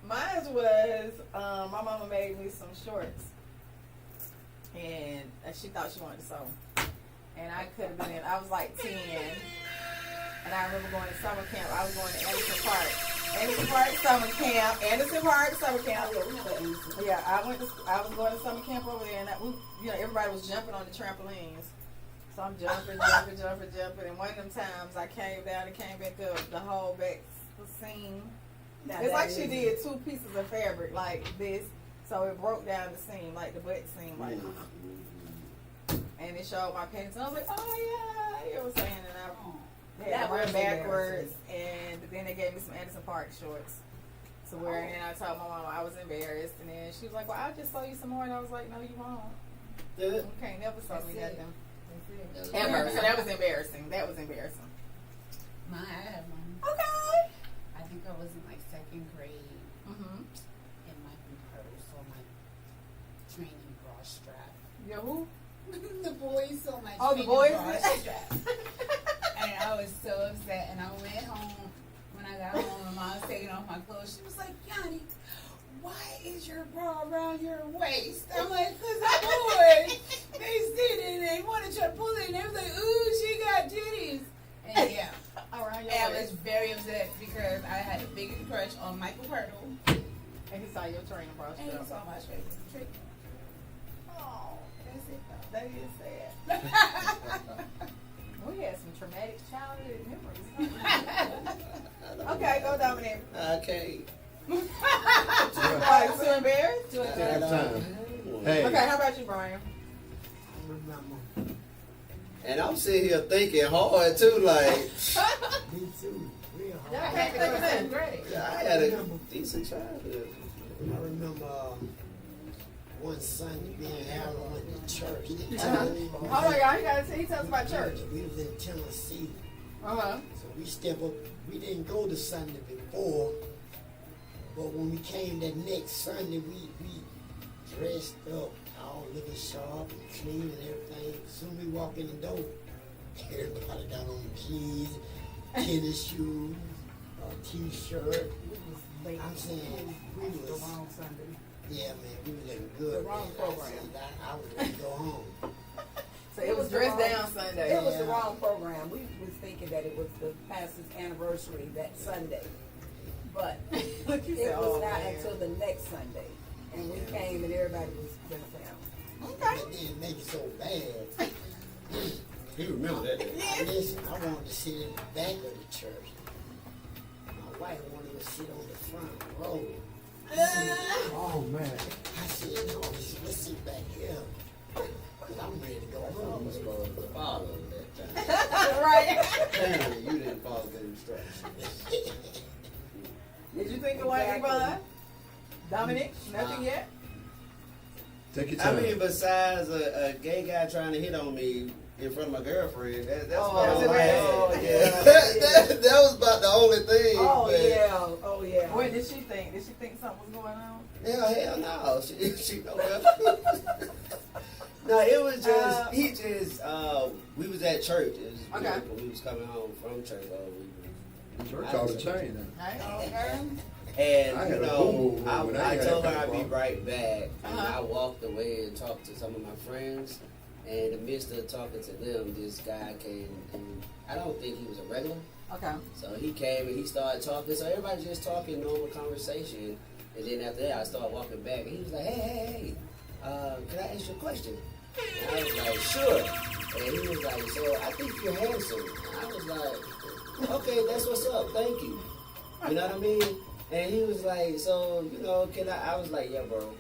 Mine was my mama made me some shorts, and she thought she wanted to sew, and I could have been in. I was like 10, and I remember going to summer camp. I was going to Anderson Park summer camp. Yeah, I was going to summer camp over there, and everybody was jumping on the trampolines. So I'm jumping, and one of them times I came down and came back up, the whole back seam. Now It's that like she is- did 2 pieces of fabric like this, so it broke down the seam, like the butt seam, like, and it showed my panties. And I was like, oh yeah, you know what I'm saying? And I had That to run was backwards, and then they gave me some Anderson Park shorts to wear, and then I told my mom I was embarrassed, and then she was like, well, I'll just sew you some more, and I was like, no, you won't. You can't never sew me nothing. Ever. So that was embarrassing. Mine, I had one. Okay. I think I was in like 2nd grade, Mm-hmm. and my purse or my training bra strap. Yeah, who? The boys on my Oh, the training boys? bra strap. And I was so upset, and I went home. When I got home, my mom was taking off my clothes. She was like, Yanni, why is your bra around your waist? I'm like, because the boys, they seen it, and they wanted to try to pull it, and they was like, ooh, she got titties. And yeah. Around your And I waist. was very upset because I had a big crush on Michael Hurdle. And he saw your training bra And he strap. saw my straight. Oh, That's it though. that is sad. We had some traumatic childhood memories. Okay, go Dominic. Okay. Like, so embarrassed? Every time. Hey. Okay, how about you, Brian? I remember. And I'm sitting here thinking hard too, like, Me too. Real hard. Yeah, I can't think of that. Great. I had a decent childhood. I remember one Sunday, me and Harold went to church. Hold on, y'all. He tells us about church. We was in Tennessee. Uh-huh. So we stepped up. We didn't go to Sunday before, but when we came that next Sunday, we dressed up, all looking sharp and clean and everything. Soon we walk in the door, everybody got on jeans, tennis shoes, a t-shirt. I'm saying we was The wrong Sunday. yeah, man, we was looking good. The wrong man. program. I said, I was ready to go home. So it was dressed down Sunday. It was the wrong program. We was thinking that it was the pastor's anniversary that Sunday. But Look, you it said, was oh, not man. until the next Sunday. And we came and everybody was dressed down. Okay. It didn't make it so bad. You remember that day. Listen, I wanted to sit in the back of the church. My wife wanted to sit on the front row. Oh man. I said, no, let's sit back here. Because I'm ready to go I home. was supposed to follow that time. Right. Apparently, you didn't follow the instructions. Did you think of one, Yvonne? Dominic? Nothing yet? Take your I time. mean, besides a gay guy trying to hit on me in front of my girlfriend, that's Oh, about all I had. oh, Yeah. yeah. that was about the only thing. Oh but yeah, oh yeah. What did she think? Did she think something was going on? Hell no. She know better. No, it was just, we was at church. It was Okay. when we was coming home from church. Church all the chain now. Okay. And, I had you a know, boo-boo when I I had told her that I'd be problem. right back. And Uh-huh. I walked away and talked to some of my friends. And in the midst of talking to them, this guy came, and I don't think he was a regular. Okay. So he came and he started talking. So everybody just talking, normal conversation. And then after that, I started walking back. And he was like, hey, can I ask you a question? And I was like, sure. And he was like, so I think you're handsome. And I was like, okay, that's what's up. Thank you. You know what I mean? And he was like, so, you know, can I was like, yeah, bro,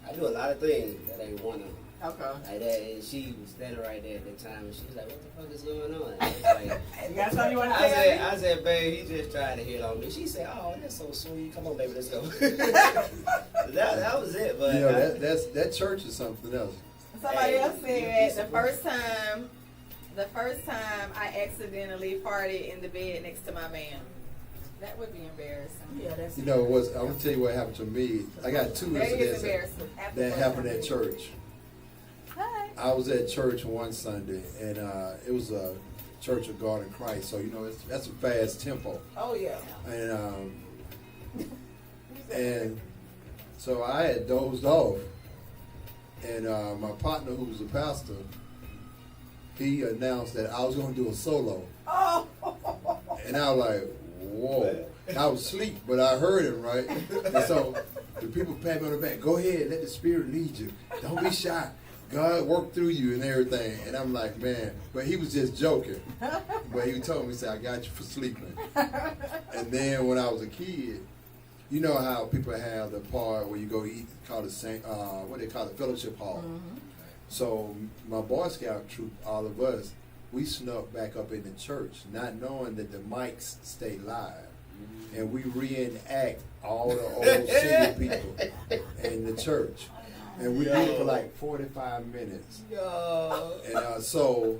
I do a lot of things that ain't one of them. Okay. like that, and she was standing right there at the time, and she was like, "What the fuck is going on?" I was like, You got something you want to I say? said, babe, he just trying to hit on me. She said, "Oh, that's so sweet. Come on, baby, let's go." that was it. But You know, that church is something else. Somebody else You'd said be the first time I accidentally farted in the bed next to my man. That would be embarrassing. Yeah, that's. You know, I'm gonna tell you what happened to me. I got two That is incidents embarrassing. that happened at church. Hi. I was at church one Sunday, and it was a Church of God in Christ. So you know, that's a fast tempo. Oh yeah. And so I had dozed off, and my partner, who was a pastor, he announced that I was going to do a solo, Oh. and I was like, "Whoa!" I was asleep, but I heard him right, and so the people pat me on the back. Go ahead, let the Spirit lead you. Don't be shy. God worked through you and everything. And I'm like, man, but he was just joking. But he told me, he said, "I got you for sleeping." And then when I was a kid, you know how people have the part where you go eat, called what they call it, fellowship hall. Mm-hmm. So my Boy Scout troop, all of us, we snuck back up in the church, not knowing that the mics stay live. And we reenact all the old city people in the church. And we did it for like 45 minutes. And so,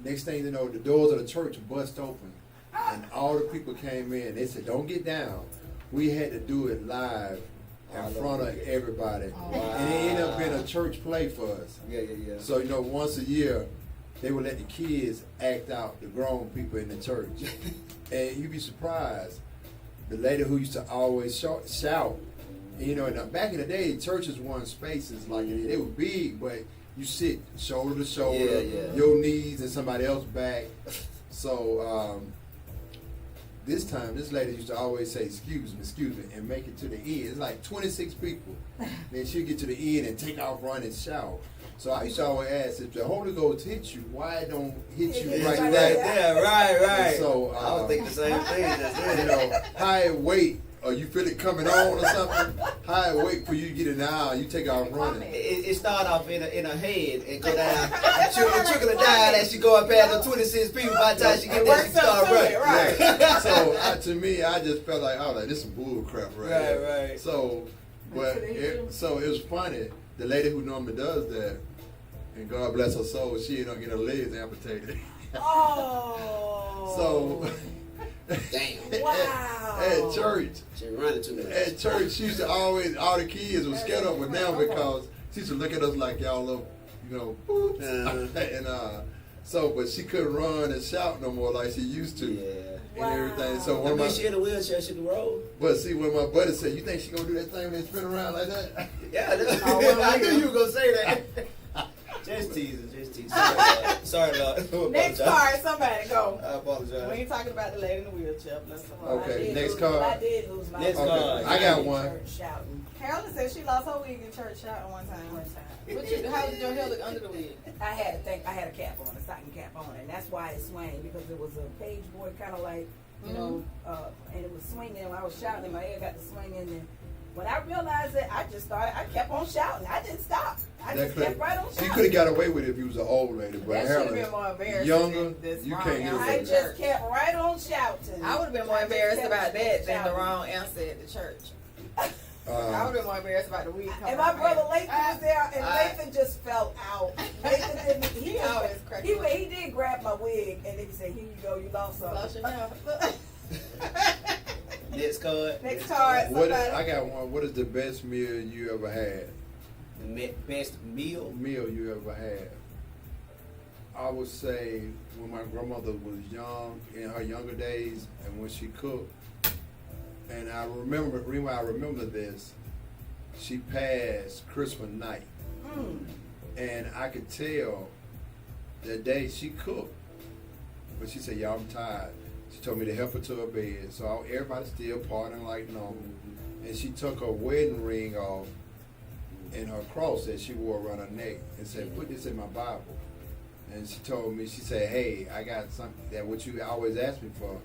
next thing you know, the doors of the church bust open. And all the people came in. They said, "Don't get down." We had to do it live in front of everybody. And it ended up being a church play for us. yeah. So, you know, once a year, they would let the kids act out the grown people in the church. And you'd be surprised. The lady who used to always shout, you know, now back in the day, churches weren't spaces like it. They were big, but you sit shoulder to shoulder, your knees and somebody else's back. So this time, this lady used to always say, excuse me, and make it to the end. It's like 26 people. Then she'd get to the end and take off running and shout. So I used to always ask, if the Holy Ghost hits you, why it don't hit you right there? Yeah, right. So I was thinking the same thing. You know, high weight, or you feel it coming on or something, high weight for you to get in the aisle, you take off running. It start off in a head and go down, and trickle it down as she going past the 26 people. By the time she get there, she start running. Right. So to me, I just felt like, oh, like this is bull crap right here. Right. So, but it was funny. The lady who normally does that, and God bless her soul, she ended up getting her legs amputated. Oh. So. Damn. Wow. At church. She running too much. At church, she used to always, all the kids were scared of her now because she used to look at us like y'all little, you know, oops. And so, but she couldn't run and shout no more like she used to. Yeah. And everything. So I mean, she in a wheelchair, she can roll. But see, when my buddy said, "You think she gonna do that thing when they spin around like that?" Yeah, I knew you were gonna say that. Just teasing. Sorry, Lord. Next card, somebody go. I apologize. We ain't talking about the lady in the wheelchair. Bless her heart. Okay, next card. I did lose my Next wig. card. I got in one. church shouting. Carolyn said she lost her wig in church shouting one time. How did your hair look under the wig? I had a cap on, a stocking cap on, and that's why it swung, because it was a page board kind of like, you know, and it was swinging. When I was shouting, my hair got to swinging, and when I realized it, I kept on shouting. I didn't stop. I just kept right on shouting. You could have got away with it if you was an old lady, but That should have been more Harold, embarrassing. younger, than this you wrong can't get answer away I with at it. just kept right on shouting. I would have been more I just embarrassed kept about that than the shouting. wrong answer at the church. I would have been more embarrassed about the wig coming And my out. brother Lathan was there, and Lathan just fell out. Lathan didn't. He always cracked he up. he did grab my wig, and then he said, "Here you go, you lost something." Lost your hair. Next card. Next card, What somebody. I got one. What is the best meal you ever had? The best meal. Meal you ever had? I would say when my grandmother was young, in her younger days, and when she cooked. And I remember, the reason why I remember this, she passed Christmas night. And I could tell that day she cooked. But she said, "Y'all, I'm tired." She told me to help her to her bed. So everybody's still partying like normal. And she took her wedding ring off and her cross that she wore around her neck and said, "Put this in my Bible." And she told me, she said, "Hey, I got something that what you always ask me for.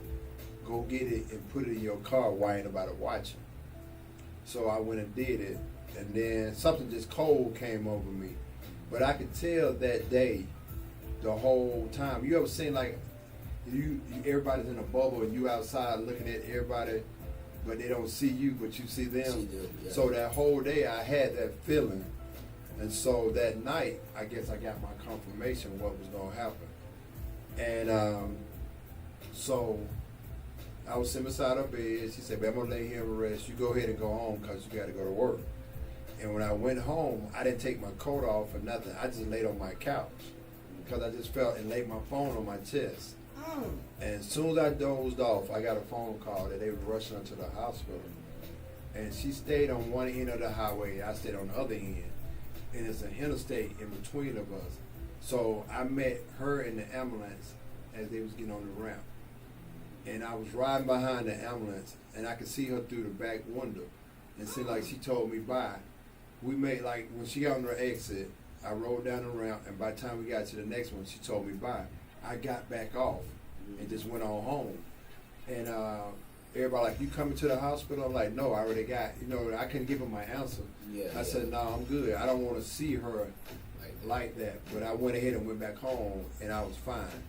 Go get it and put it in your car while ain't nobody watching." So I went and did it. And then something just cold came over me. But I could tell that day, the whole time. You ever seen like everybody's in a bubble and you outside looking at everybody, but they don't see you, but you see them. Yeah. So that whole day I had that feeling, and so that night I guess I got my confirmation what was gonna happen, and so I was sitting beside her bed. She said, "Babe, I'm gonna lay here and rest. You go ahead and go home because you got to go to work." And when I went home, I didn't take my coat off or nothing. I just laid on my couch because I just felt and laid my phone on my chest. And as soon as I dozed off, I got a phone call that they were rushing her to the hospital. And she stayed on one end of the highway. I stayed on the other end. And it's an interstate in between of us. So I met her in the ambulance as they was getting on the ramp. And I was riding behind the ambulance, and I could see her through the back window. And it seemed like she told me bye. We made, like, when she got on her exit, I rode down the ramp, and by the time we got to the next one, she told me bye. I got back off and just went on home. And everybody like, "You coming to the hospital?" I'm like, "No, I already got," I couldn't give them my answer. I said, "No, I'm good. I don't want to see her like that." But I went ahead and went back home, and I was fine.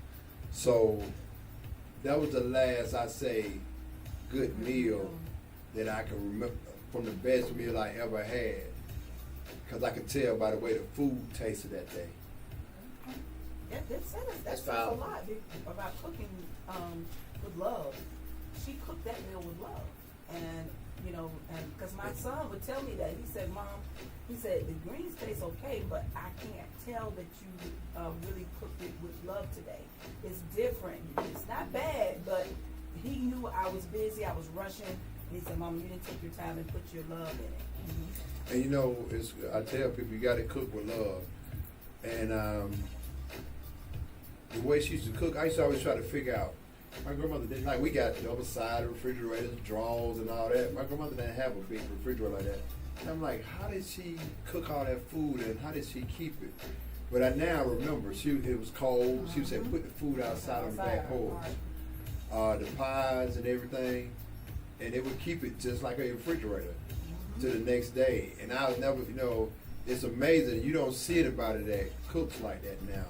So that was the last, I say, good meal that I can remember, from the best meal I ever had. Because I could tell by the way the food tasted that day. That says a lot about cooking with love. She cooked that meal with love, and because my son would tell me that, he said, "Mom," he said, "the greens taste okay, but I can't tell that you really cooked it with love today. It's different. It's not bad, but he knew I was busy, I was rushing." And he said, "Mom, you didn't take your time and put your love in it." And I tell people, you got to cook with love. And the way she used to cook, I used to always try to figure out. My grandmother didn't, like, we got double sided refrigerators, drawers, and all that. My grandmother didn't have a big refrigerator like that. And I'm like, how did she cook all that food, and how did she keep it? But I now remember, it was cold. She would say, put the food outside on the back porch. The pies and everything, and it would keep it just like a refrigerator to the next day. And I was never, it's amazing. You don't see anybody that cooks like that now.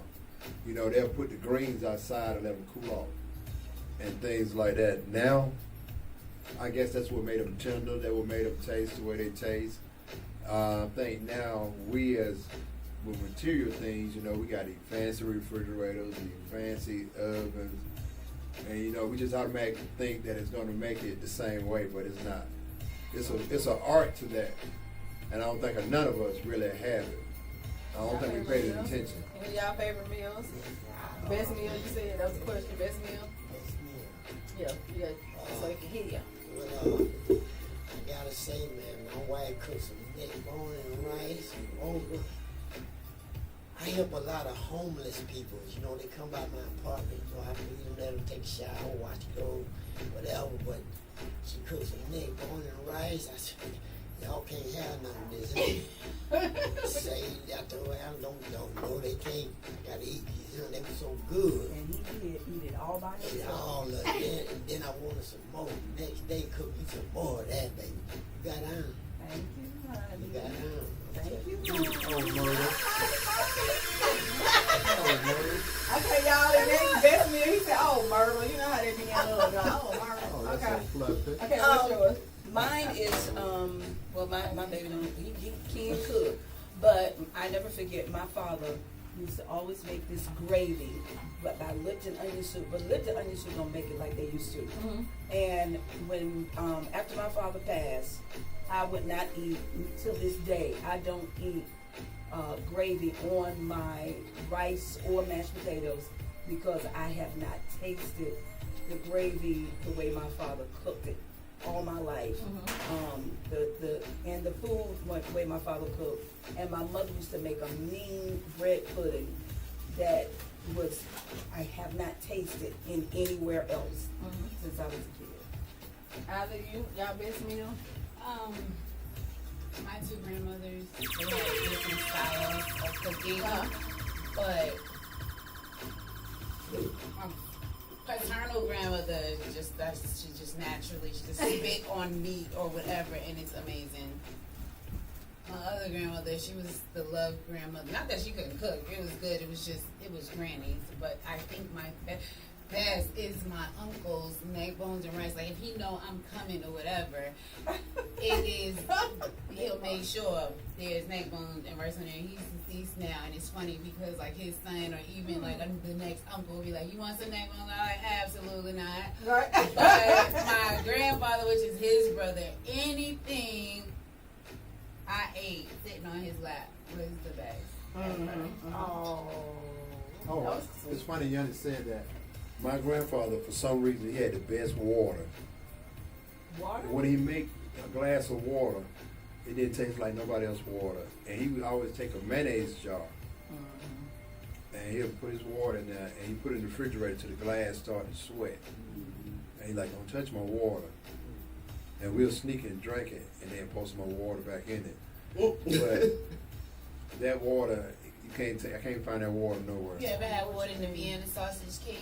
They'll put the greens outside and let them cool off and things like that. Now, I guess that's what made them tender. That what made them taste the way they taste. I think now we, as with material things, we got these fancy refrigerators, these fancy ovens, and we just automatically think that it's going to make it the same way, but it's not. It's an art to that, and I don't think none of us really have it. I don't think we paid attention. Any of y'all favorite meals? Best meal, you said? That was the question. Best meal? Yeah, so I can hear you. Well, I gotta say, man, my wife cooks some neck bone and rice and okra. I help a lot of homeless people. They come by my apartment. I feed them, let them take a shower, wash clothes, whatever. But she cooks some neck bone and rice. I said, y'all can't have none of this. Say, I told her, I don't know, they can't. I gotta eat these. They were so good. And he did eat it all by himself. All of it. And then I wanted some more. Next day, cook me some more of that, baby. You got on. Thank you, honey. You got on. Thank you. Oh, murder. Okay, y'all, the next best meal, he said, "Oh, murder." You know how they be in love, y'all. Oh, murder. Oh, that's Okay. so fluffy. Okay, what's yours? Mine is, my baby he can't cook, but I never forget my father used to always make this gravy, but by Lipton onion soup. But Lipton onion soup don't make it like they used to. Mm-hmm. And when after my father passed, I would not eat till this day. I don't eat gravy on my rice or mashed potatoes because I have not tasted the gravy the way my father cooked it all my life. The food the way my father cooked, and my mother used to make a mean bread pudding that I have not tasted in anywhere else since I was a kid. Either y'all best meal? My two grandmothers, they had different styles of cooking, but my paternal grandmother she just naturally, she just spit on meat or whatever, and it's amazing. other grandmother. She was the love grandmother. Not that she couldn't cook. It was good. It was just, it was granny's. But I think my best is my uncle's neck bones and rice. Like, if he know I'm coming or whatever, it is, he'll make sure there's neck bones and rice on there. He's deceased now, and it's funny because, like, his son or even, like, the next uncle will be like, you want some neck bones? I'm like, absolutely not. Right. But my grandfather, which is his brother, anything I ate sitting on his lap was the best. Oh, it's funny Yanni said that. My grandfather, for some reason, he had the best water. Water? When he make a glass of water, it didn't taste like nobody else's water. And he would always take a mayonnaise jar, and he'll put his water in there, and he put it in the refrigerator till the glass started to sweat. And he's like, don't touch my water. And we'll sneak and drink it, and then pour some more water back in it. But that water, I can't find that water nowhere. You ever had water in the Vienna sausage can?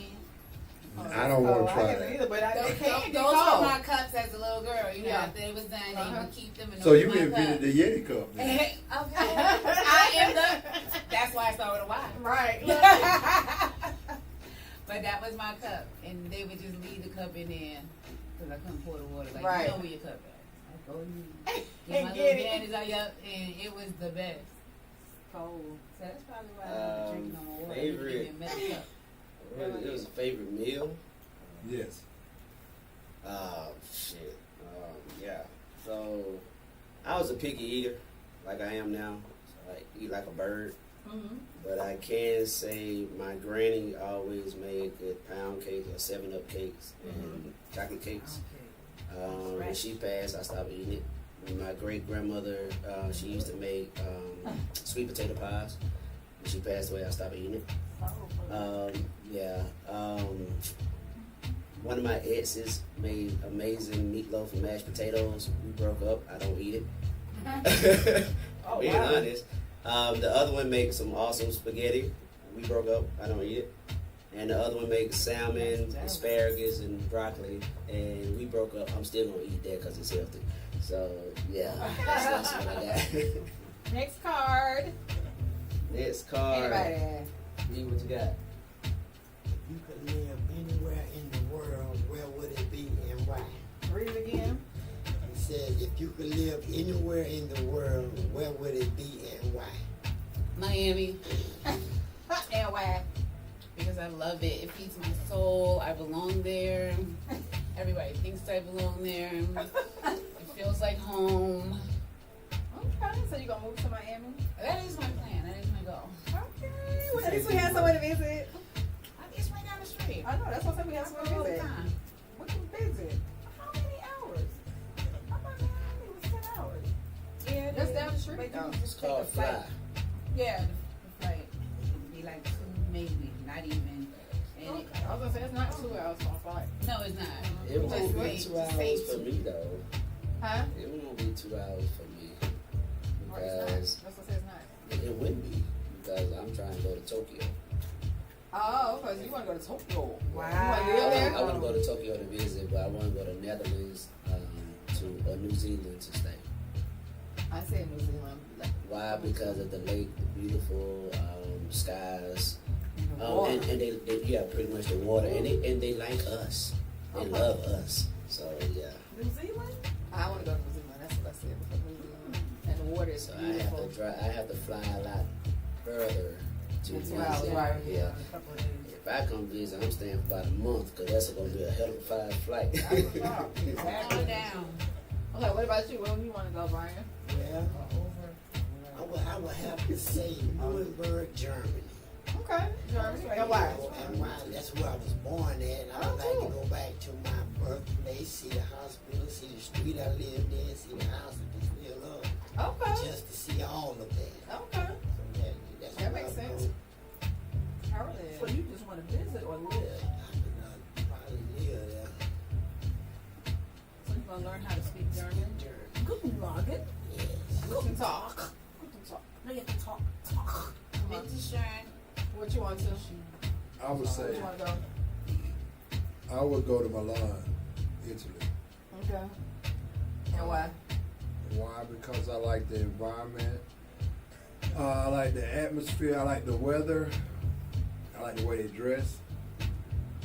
I don't want to try I haven't that. either, but I Those can't were my cups as a little girl. You know, Yeah. after it was done, they would keep them in So those you my invented cups. the Yeti cup then. Okay, I am the. That's why I started with a Y. Right. But that was my cup, and they would just leave the cup in there because I couldn't pour the water. Like, Right. you know where your cup is. I go and get my And little get it. bandages out, yep, and it was the best. Cold. So that's probably why I don't drink no more water. favorite- Give me a metal cup. It was a favorite meal. Yes. Shit. Yeah. So I was a picky eater, like I am now. So I eat like a bird. But I can say my granny always made good pound cakes or 7-Up cakes and chocolate cakes. When she passed, I stopped eating it. And my great grandmother, she used to make sweet potato pies. When she passed away, I stopped eating it. One of my exes made amazing meatloaf and mashed potatoes. We broke up. I don't eat it. Oh, Being wow. honest. The other one makes some awesome spaghetti. We broke up. I don't eat it. And the other one makes salmon, asparagus, and broccoli. And we broke up. I'm still gonna eat that because it's healthy. So yeah, that's what I got. Next card. Next card. Anybody? See what you got. If you could live anywhere in the world, where would it be and why? Read it again. It said, if you could live anywhere in the world, where would it be and why? Miami. And why? Because I love it. It feeds my soul. I belong there. Everybody thinks I belong there. It feels like home. Okay, so you gonna move to Miami? That is my plan. That is my goal. Okay. Well, at least we have somewhere to visit. It's right down the street. I know, that's what I said we have I somewhere go all to the visit. time. We can visit. How many hours? I thought Miami was 10 hours. Yeah, Just down the street, But you though. can It's just take called a flight. Fly. Yeah, the flight. It'd be like 2, maybe, not even. And it, I was gonna say it's not 2 hours on a flight. no, it's not. It won't Just be wait, 2 just hours say for 2. me though. Huh? It won't be 2 hours for me Or it's not. because That's what I said it's not. it wouldn't be because I'm trying to go to Tokyo. Oh, because you want to go to Tokyo. Wow. You want to live there? I want to go to Tokyo to visit, but I want to go to Netherlands to New Zealand to stay. I said New Zealand. Why? Because of the lake, the beautiful skies, water. and they yeah, pretty much the water, and they like us, they Okay. love us. So yeah, New Zealand? I want to go to New Zealand. That's what I said before New Zealand. And the water is so I have beautiful. to drive. I have to fly a lot further to That's New why I was Zealand. right. Yeah. A couple of days. If I come visit, I'm staying for about a month because that's going to be a hell of a fast flight. Calm down. Okay, what about you? Where do you want to go, Brian? Well, I would have to say Nuremberg, Germany. Okay, Germany. And why? And why? That's where I was born at. And I would like to go back to my birthplace, see the hospital, see the street I lived in, see the house I just still love. Okay. Just to see all of that. Okay. So that's That where makes I would sense. go. So you just want to visit or live? I could probably live there. So you're going to learn how to speak German? Guten Morgen. Yes. Guten Tag. Guten Tag. No, you have to talk. Bitte schön. What you want to? I would Where say you want to go? I would go to Milan, Italy. Okay. And why? Why? Because I like the environment. I like the atmosphere. I like the weather. I like the way they dress.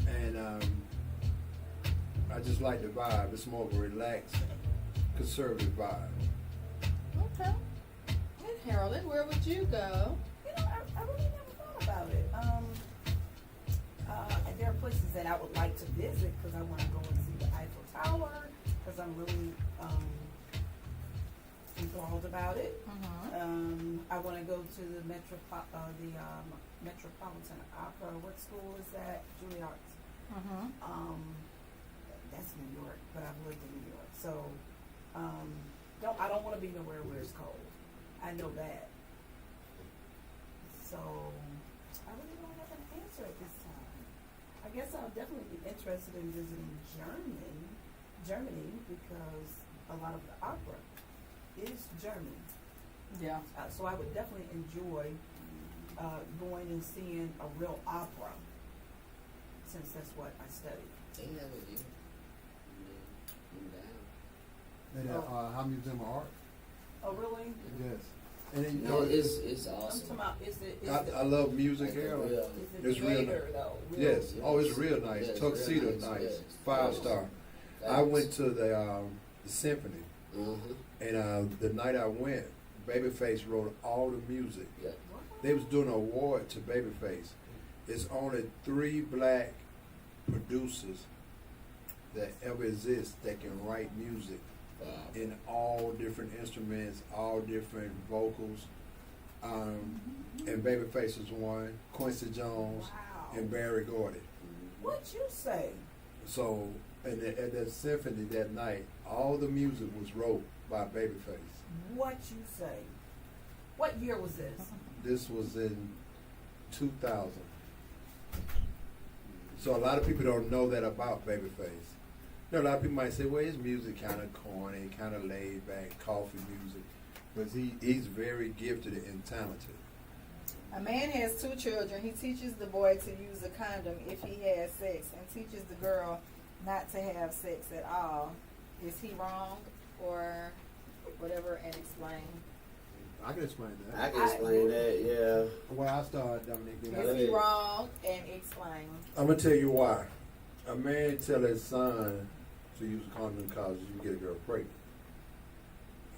And I just like the vibe. It's more of a relaxed, conservative vibe. Okay. And Harold, where would you go? You know, I really never thought about it. And there are places that I would like to visit because I want to go and see the Eiffel Tower because I'm really enthralled about it. I want to go to the Metropolitan Opera. What school is that? Juilliard. That's New York, but I've lived in New York, so I don't want to be nowhere where it's cold. I know that. So I really don't have an answer at this time. I guess I'll definitely be interested in visiting Germany because a lot of the opera is German. Yeah. So I would definitely enjoy going and seeing a real opera since that's what I studied. They have it here. And how Museum of Art? Oh, really? Yes. And then, No, it's I'm awesome. talking about, is it I love music Like here. a real- is it It's real greater though? Yes. Oh, it's real nice. Yes, Tuxedo real nice. yes. 5-star. I went to the symphony, and the night I went, Babyface wrote all the music. Yeah. They was doing an award to Babyface. It's only 3 black producers that ever exist that can write music in all different instruments, all different vocals. And Babyface was one, Quincy Jones, Wow. and Barry Gordy. What you say? So, at that symphony that night, all the music was wrote by Babyface. What you say? What year was this? This was in 2000. So a lot of people don't know that about Babyface. You know, a lot of people might say, well, his music kind of corny, kind of laid back, coffee music. But he's very gifted and talented. A man has 2 children. He teaches the boy to use a condom if he has sex and teaches the girl not to have sex at all. Is he wrong or whatever? And explain. I can explain that. I can explain that, yeah. Well, I start, Dominique. Is he wrong? And explain. I'm going to tell you why. A man tell his son to use a condom because you get a girl pregnant.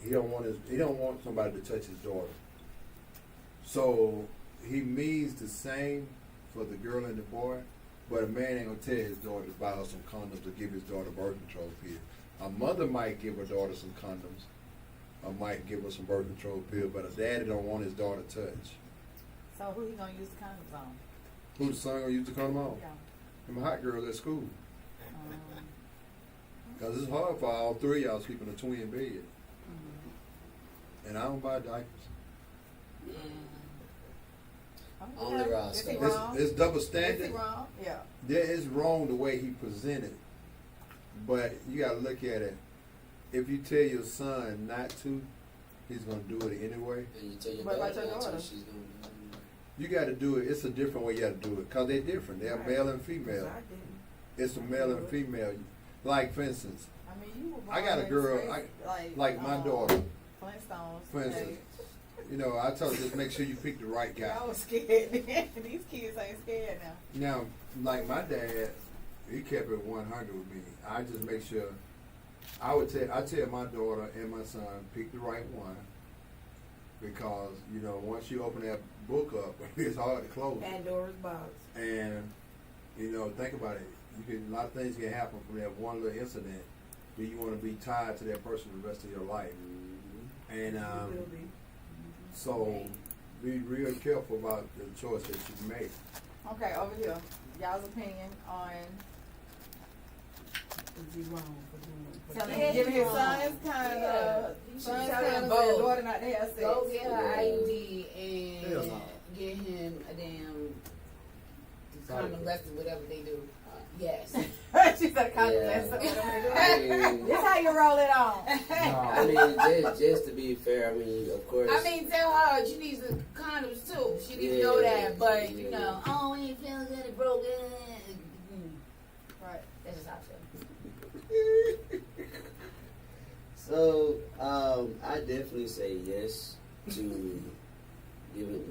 He don't want somebody to touch his daughter. So he means the same for the girl and the boy, but a man ain't gonna tell his daughter to buy her some condoms or give his daughter birth control pill. A mother might give her daughter some condoms, or might give her some birth control pill, but a daddy don't want his daughter touched. So who he gonna use the condoms on? Who the son gonna use the condom on? Yeah. Them hot girls at school. Cause it's hard for all 3 of y'all sleep in a twin bed. And I don't buy diapers. Only Ross. Is he It's, wrong? it's double Is standard. he wrong? Yeah. Yeah, it's wrong the way he presented. But you gotta look at it. If you tell your son not to, he's gonna do it anyway. And you tell your What about daughter your not to, daughter? she's gonna do it. You gotta do it. It's a different way you gotta do it. Cause they're different. They're Right. male and female. I didn't. It's a male and female. Like for instance, I mean, you were I got a born girl, and raised like my daughter, Flintstones. for instance. You know, I told her just make sure you pick the right guy. I was scared. These kids ain't scared now. Now, like my dad, he kept it 100 with me. I just make sure. I tell my daughter and my son pick the right one, because you know once you open that book up, it's hard to close it. Pandora's box. And you know, think about it. A lot of things can happen from that one little incident. Do you want to be tied to that person the rest of your life? And You will be. so be real careful about the choice that you make. Okay, over here. Y'all's opinion on Is he wrong for doing it? telling him, giving his son's kind of son's tell kind him of both. daughter not to have sex. Go get her Yeah. IUD and Hell no. get him a damn condom lesson, whatever they do. Yes. She said condom Yeah. lesson. I mean, This how you roll it on. I mean, just to be fair, I mean, of course. I mean, tell her she needs the condoms too. She needs to know that. But you know, oh, we ain't feeling good, it broke in. Right. That's just how I feel. So, I definitely say yes to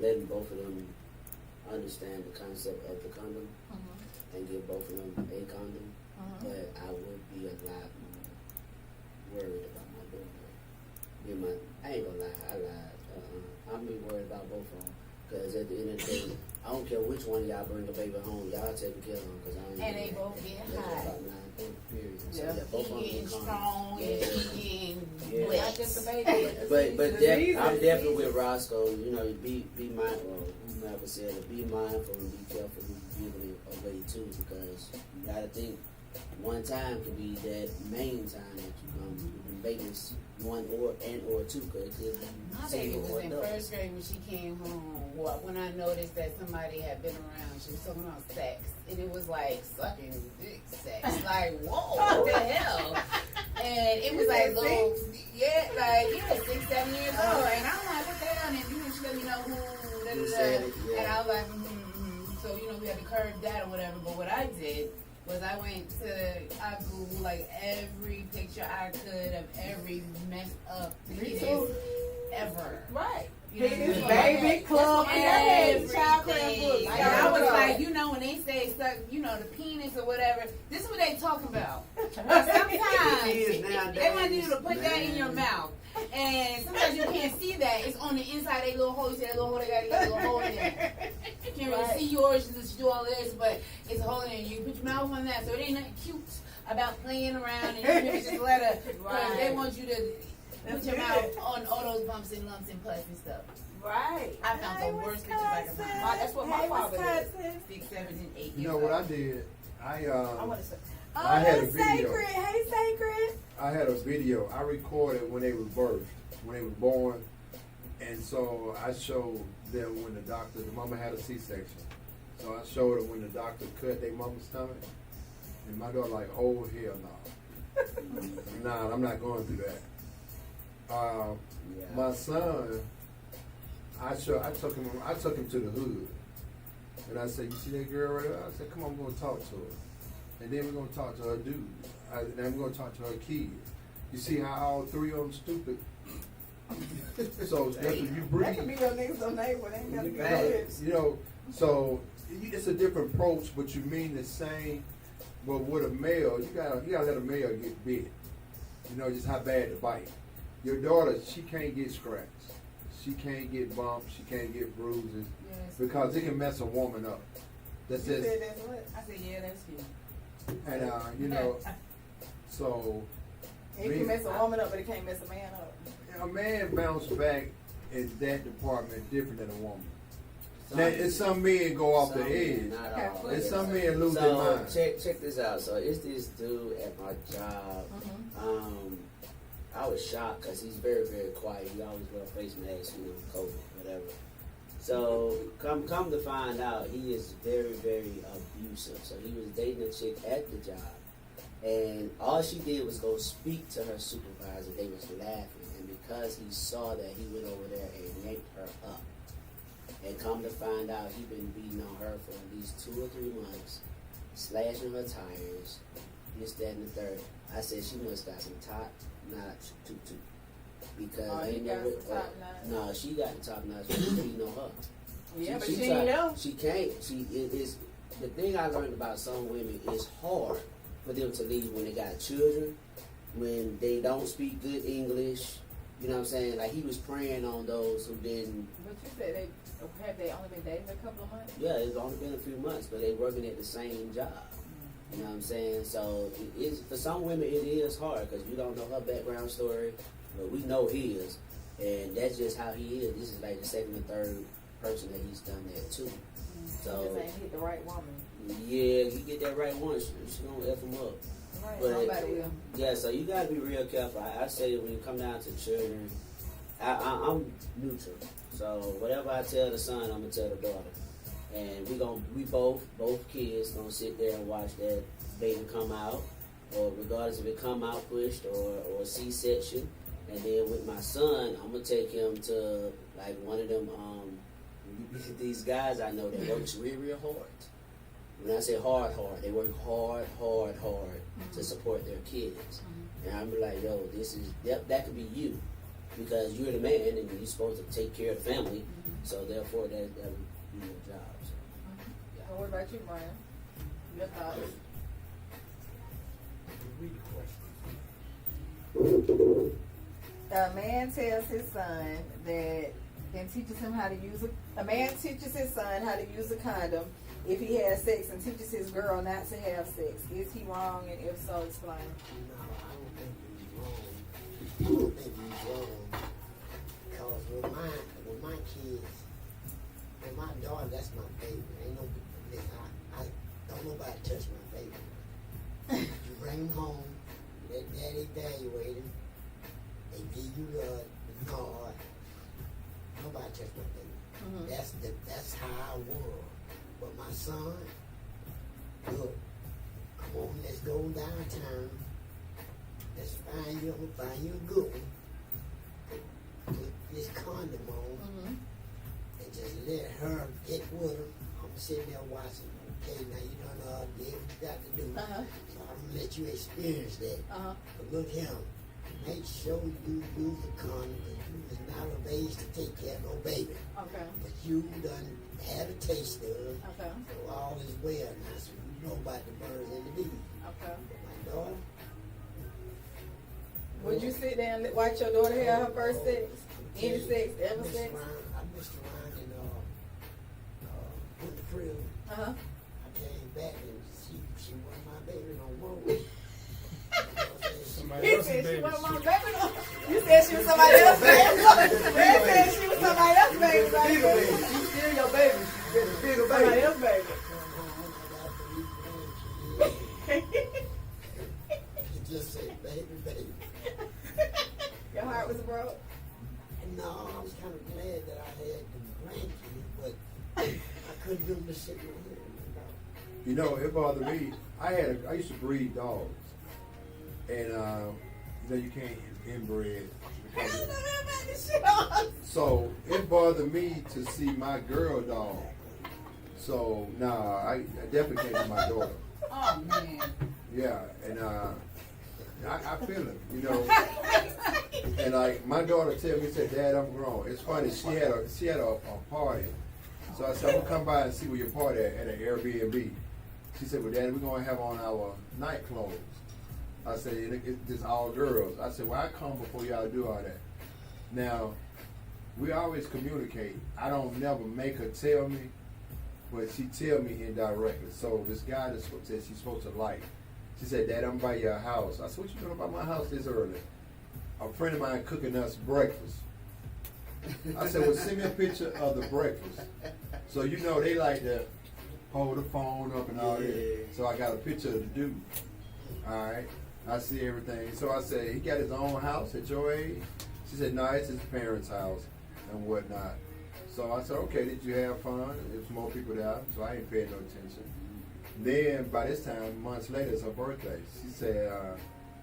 letting both of them understand the concept of the condom and give both of them a condom. But I would be a lot more worried about my daughter. I ain't gonna lie, I lied. I'm be worried about both of them. Because at the end of the day, I don't care which one of y'all bring a baby home, y'all taking care of them. Cause I ain't And they both getting high. Period. So, Yeah. both of them He getting come. strong and he getting Yeah. blessed. Not just the baby. But disease. I'm definitely with Roscoe. You know, be mindful. Whomever said it, be mindful and be careful who you giving it away to, because you gotta think one time can be that main time that you babies one or two, because it could be My baby single was or in double. first grade when she came home. Well, when I noticed that somebody had been around, she was talking about sex, and it was like sucking dick sex. Like, whoa, what the hell? And it was like little, 6, 7 years old. And I'm like, what the hell? And then she let me know who. Who said it, yeah. And I was like, So we had to curb that or whatever. But what I did was I Googled like every picture I could of every messed up penis ever. Right. You know, Penis, so baby, club, everything. everything. And I was like, when they say suck, the penis or whatever, this is what they talking about. But sometimes they want you to put that in your mouth. And sometimes you can't see that. It's on the inside, they little hole. You see that little hole, they got a little hole in there. You can't really see yours, you just do all this, but it's a hole in there. You put your mouth on that, so it ain't nothing cute about playing around and you just let her. Because they want you to put your mouth on all those bumps and lumps and pus and stuff. Right. I found the worst pictures I could find. That's what my father did. 6, 7, and 8 years You know what I did? I want to say. I had a it's video. Sacred. Hey, Sacred. I had a video. I recorded when they were birthed, when they were born, and so I showed them when the mama had a C-section. So I showed them when the doctor cut their mama's stomach, and my daughter like, oh hell no, nah, I'm not going through that. My son, I took him to the hood, and I said, you see that girl right there? I said, come on, we're gonna talk to her. And then we're going to talk to her dude. And then we're going to talk to her kids. You see how all three of them stupid? So that's what you breathe. That could be your next door neighbor. They ain't got to be kids. So it's a different approach, but you mean the same. But with a male, you gotta let a male get bit. Just how bad the bite. Your daughter, she can't get scratched. She can't get bumps. She can't get bruises because it can mess a woman up. That's You just. said that's what? I said, yeah, that's you. And so It can mess a woman up, but it can't mess a man up. a man bounce back in that department different than a woman. Now, it's some men go off the edge. Not all. And some men lose their mind. Check this out. So it's this dude at my job. I was shocked because he's very, very quiet. He always wear a face mask, COVID, whatever. So come to find out, he is very, very abusive. So he was dating a chick at the job, and all she did was go speak to her supervisor. They was laughing, and because he saw that, he went over there and yanked her up. And come to find out, he been beating on her for at least 2 or 3 months, slashing her tires, this, that, and the third. I said she must got some top-notch tutu. Because he got some top-notch. No, she got the top notch. She's beating on her. Yeah, but she tried- ain't know. She can't. It is the thing I learned about some women. It's hard for them to leave when they got children, when they don't speak good English. You know what I'm saying? Like he was preying on those who didn't. But you said they only been dating a couple of months? Yeah, it's only been a few months, but they working at the same job. You know what I'm saying? So it is, for some women it is hard because you don't know her background story, but we know his, and that's just how he is. This is like the second or third person that he's done that to. So Just ain't hit the right woman. yeah, he get that right one, she gonna F him up. Right. But Nobody will. yeah, so you gotta be real careful. I say when you come down to children, I'm neutral. So whatever I tell the son, I'm gonna tell the daughter. And we both kids gonna sit there and watch that baby come out, or regardless if it come out pushed or C-section. And then with my son, I'm gonna take him to like one of them these guys I know that works real hard. When I say hard, they work hard to support their kids. And I'm like, yo, that could be you, because you're the man and you're supposed to take care of the family. So therefore, that would be your job. So, yeah. Well, what about you, Brian? Your thoughts? Read the question. A man tells his son that and teaches him how to use a man teaches his son how to use a condom if he has sex and teaches his girl not to have sex. Is he wrong? And if so, explain. No, I don't think he's wrong. Because with my kids, with my daughter, that's my baby. Ain't no, I don't nobody touch my baby. You bring him home, let daddy evaluate him, they give you the nod. Nobody touch my baby. That's how I was. But my son, look, come on, let's go downtown. Let's find you a good one. Put this condom on and just let her get with her. I'm sitting there watching. Okay, now you done did what you got to do. So I'm gonna let you experience that. But look here, make sure you use the condom, because you is not of age to take care of no baby. Okay. But you done had a taste of it. Okay. So all is well now. So you know about the birds and the bees. Okay. But my daughter. Would you sit there and watch your daughter have her first sex? Any sex, ever sex? I messed around in the crib. I came back and she wasn't my baby no more. He said she wasn't my baby no more. You said she was somebody else's baby. They said she was somebody else's baby. She's still your baby. She's a bigger Somebody baby. else's baby. He just said, baby. Your heart was broke? No, I was kind of glad that I had the grandkids, but I couldn't do them to sit here. You know, it bothered me. I used to breed dogs, and you can't inbred. So it bothered me to see my girl dog. So I definitely came to my daughter. Oh man. Yeah, and I feel it, you know. And like my daughter tell me, said, "Dad, I'm grown." It's funny. She had a party, so I said, "I'm gonna come by and see where your party at an Airbnb." She said, "Well, Dad, we're gonna have on our night clothes." I said, "It's all girls." I said, "Well, I come before y'all do all that." Now, we always communicate. I don't never make her tell me, but she tell me indirectly. So this guy that said she's supposed to like. She said, "Dad, I'm by your house." I said, "What you doing by my house this early?" A friend of mine cooking us breakfast. I said, "Well, send me a picture of the breakfast." So you know they like to hold the phone up and all that. So I got a picture of the dude. All right, I see everything. So I said, "He got his own house at your age?" She said, "No, it's his parents' house and whatnot." So I said, "Okay, did you have fun?" There's more people there, so I ain't paying no attention. Then by this time, months later, it's her birthday. She said,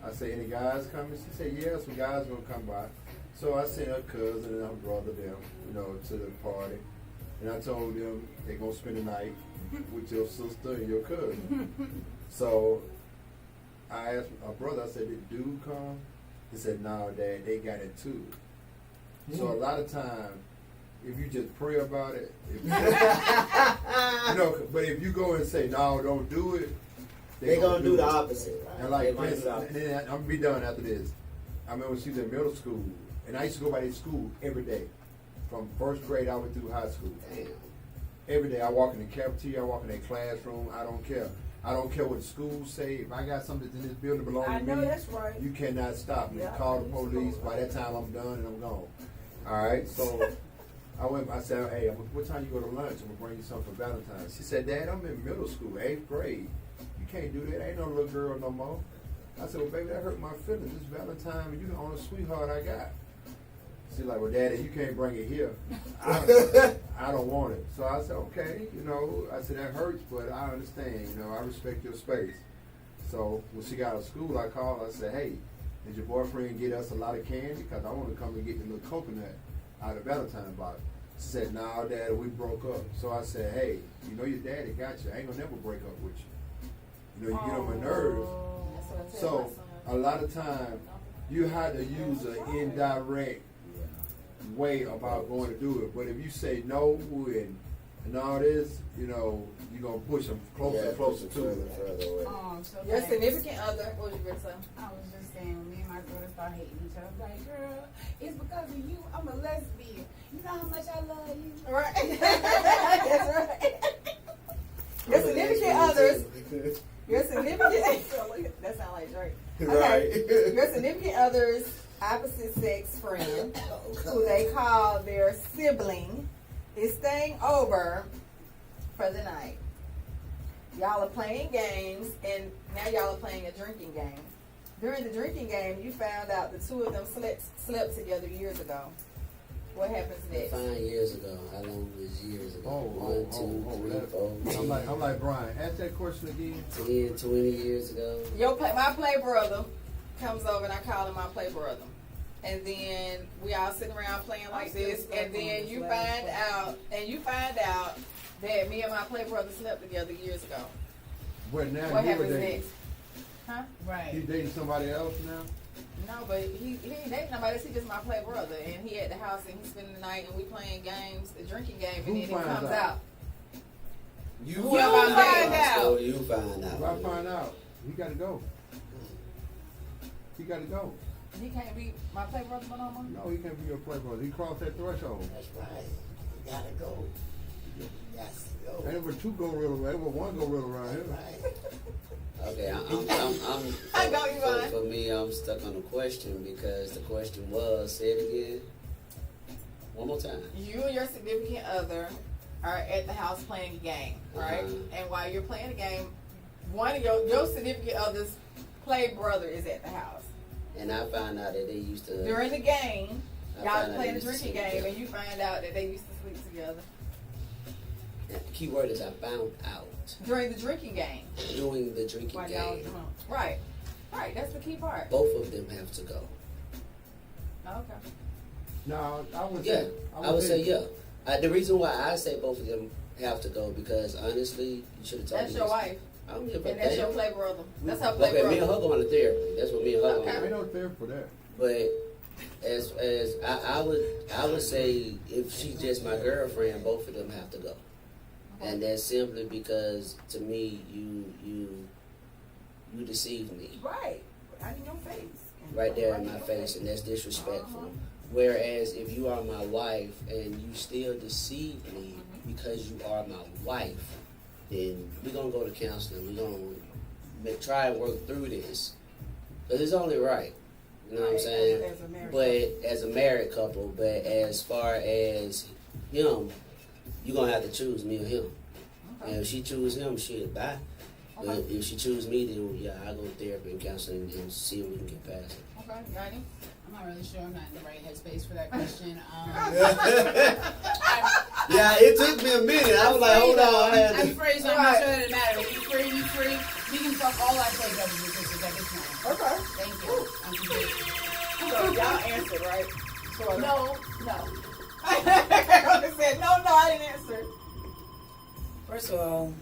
I said, "Any guys coming?" She said, "Yeah, some guys gonna come by." So I sent her cousin and her brother them, to the party. And I told them they're gonna spend the night with your sister and your cousin. So I asked my brother, I said, "Did dude come?" He said, "No, Dad, they got it too." So a lot of times, if you just pray about it, but if you go and say, "No, don't do it," They're gonna do the opposite. Right? And like, They're for gonna do the instance, and opposite. then I'm gonna be done after this. I remember when she was in middle school, and I used to go by this school every day. From first grade I went through high school. Damn. Every day I walk in the cafeteria, I walk in their classroom, I don't care. I don't care what the schools say. If I got something in this building belonging I to know me, that's right. you cannot stop me. Yeah, Call the it's police. cool. By that time I'm done and I'm gone. Alright, so I said, "Hey, what time you go to lunch? I'm gonna bring you something for Valentine's." She said, "Dad, I'm in middle school, 8th grade. You can't do that. I ain't no little girl no more." I said, "Well, baby, that hurt my feelings. It's Valentine and you the only sweetheart I got." She's like, "Well, Daddy, you can't bring it here. I don't want it." So I said, "Okay, I said, that hurts, but I understand, I respect your space." So when she got out of school, I called her, I said, "Hey, did your boyfriend get us a lot of candy? Because I want to come and get the little coconut out of Valentine's box." She said, "No, Daddy, we broke up." So I said, "Hey, your daddy got you. I ain't gonna never break up with you. You get on my nerves." That's what I tell So my son. a lot of time you have to use an indirect way about going to do it. But if you say no and all this, you know, you're going to push them closer and closer to it. Further away. So Your thanks. significant other, what was you going to say? I was just saying, when me and my daughter start hating each other, like, girl, it's because of you. I'm a lesbian. You know how much I love you. Right. That's right. Your significant others. Your significant. That sounds like Drake. Okay. Your significant other's opposite sex friend, who they call their sibling, is staying over for the night. Y'all are playing games, and now y'all are playing a drinking game. During the drinking game, you found out the two of them slept together years ago. What happens next? 5 years ago. How long was years ago? 1, 2, 3, 4. I'm like Brian. Ask that question again. 10, 20 years ago. My play brother comes over, and I call him my play brother. And then we all sit around playing like this, and then you find out that me and my play brother slept together years ago. But now What you were happens dating. next? Huh? Right. He dating somebody else now? No, but he ain't dating nobody. He just my play brother, and he at the house, and he spending the night, and we playing games, the drinking game, and Who then it finds comes out? out. You find out. So you find out. If I find out, he got to go. He got to go. He can't be my play brother no more. No, he can't be your play brother. He crossed that threshold. That's right. You gotta go. You got to go. Ain't ever two gorilla, ain't ever one gorilla around here. Right. Okay, I go, Yvonne. for me, I'm stuck on the question because the question was, say it again. One more time. You and your significant other are at the house playing a game, right? Uh-huh. And while you're playing the game, one of your significant other's play brother is at the house. And I found out that they used to. During the game, I y'all found out playing they the used to drinking sleep game, together. and you find out that they used to sleep together. The key word is I found out During the drinking game. during the drinking While y'all game. drunk. Right. Right, that's the key part. Both of them have to go. Okay. No, I would Yeah, say. I would say yeah. The reason why I say both of them have to go because honestly, you should have told That's me. your this. wife. I don't give a And that's damn. your play brother. That's her play Okay, me and her brother. going to therapy. That's what me and her Okay. going. Ain't no fair for that. But as I would say if she's just my girlfriend, both of them have to go. And that's simply because to me you deceived me Right. Right in your face. And right there right in my your face, and that's disrespectful. Whereas if you are my wife and you still deceive me because you are my wife, then we're gonna go to counseling. We're gonna try and work through this because it's only right. You know what I'm saying? As a married But as a married couple, but as far as him, you're gonna have to choose me or him. And if she choose him, shit, bye. But if she choose me, then yeah, I go to therapy and counseling and see if we can get past it. Okay, Yanni? I'm not really sure. I'm not in the right headspace for that question. Yeah, it took me a minute. I was like, hold on. I'm free, so I'm not sure that it matters. If you're free, you free. We can fuck all our play brothers and sisters at this time. Okay. Thank you. I'm complete. So y'all answered, right? Sort of. No. I said, no, I didn't answer. First of all,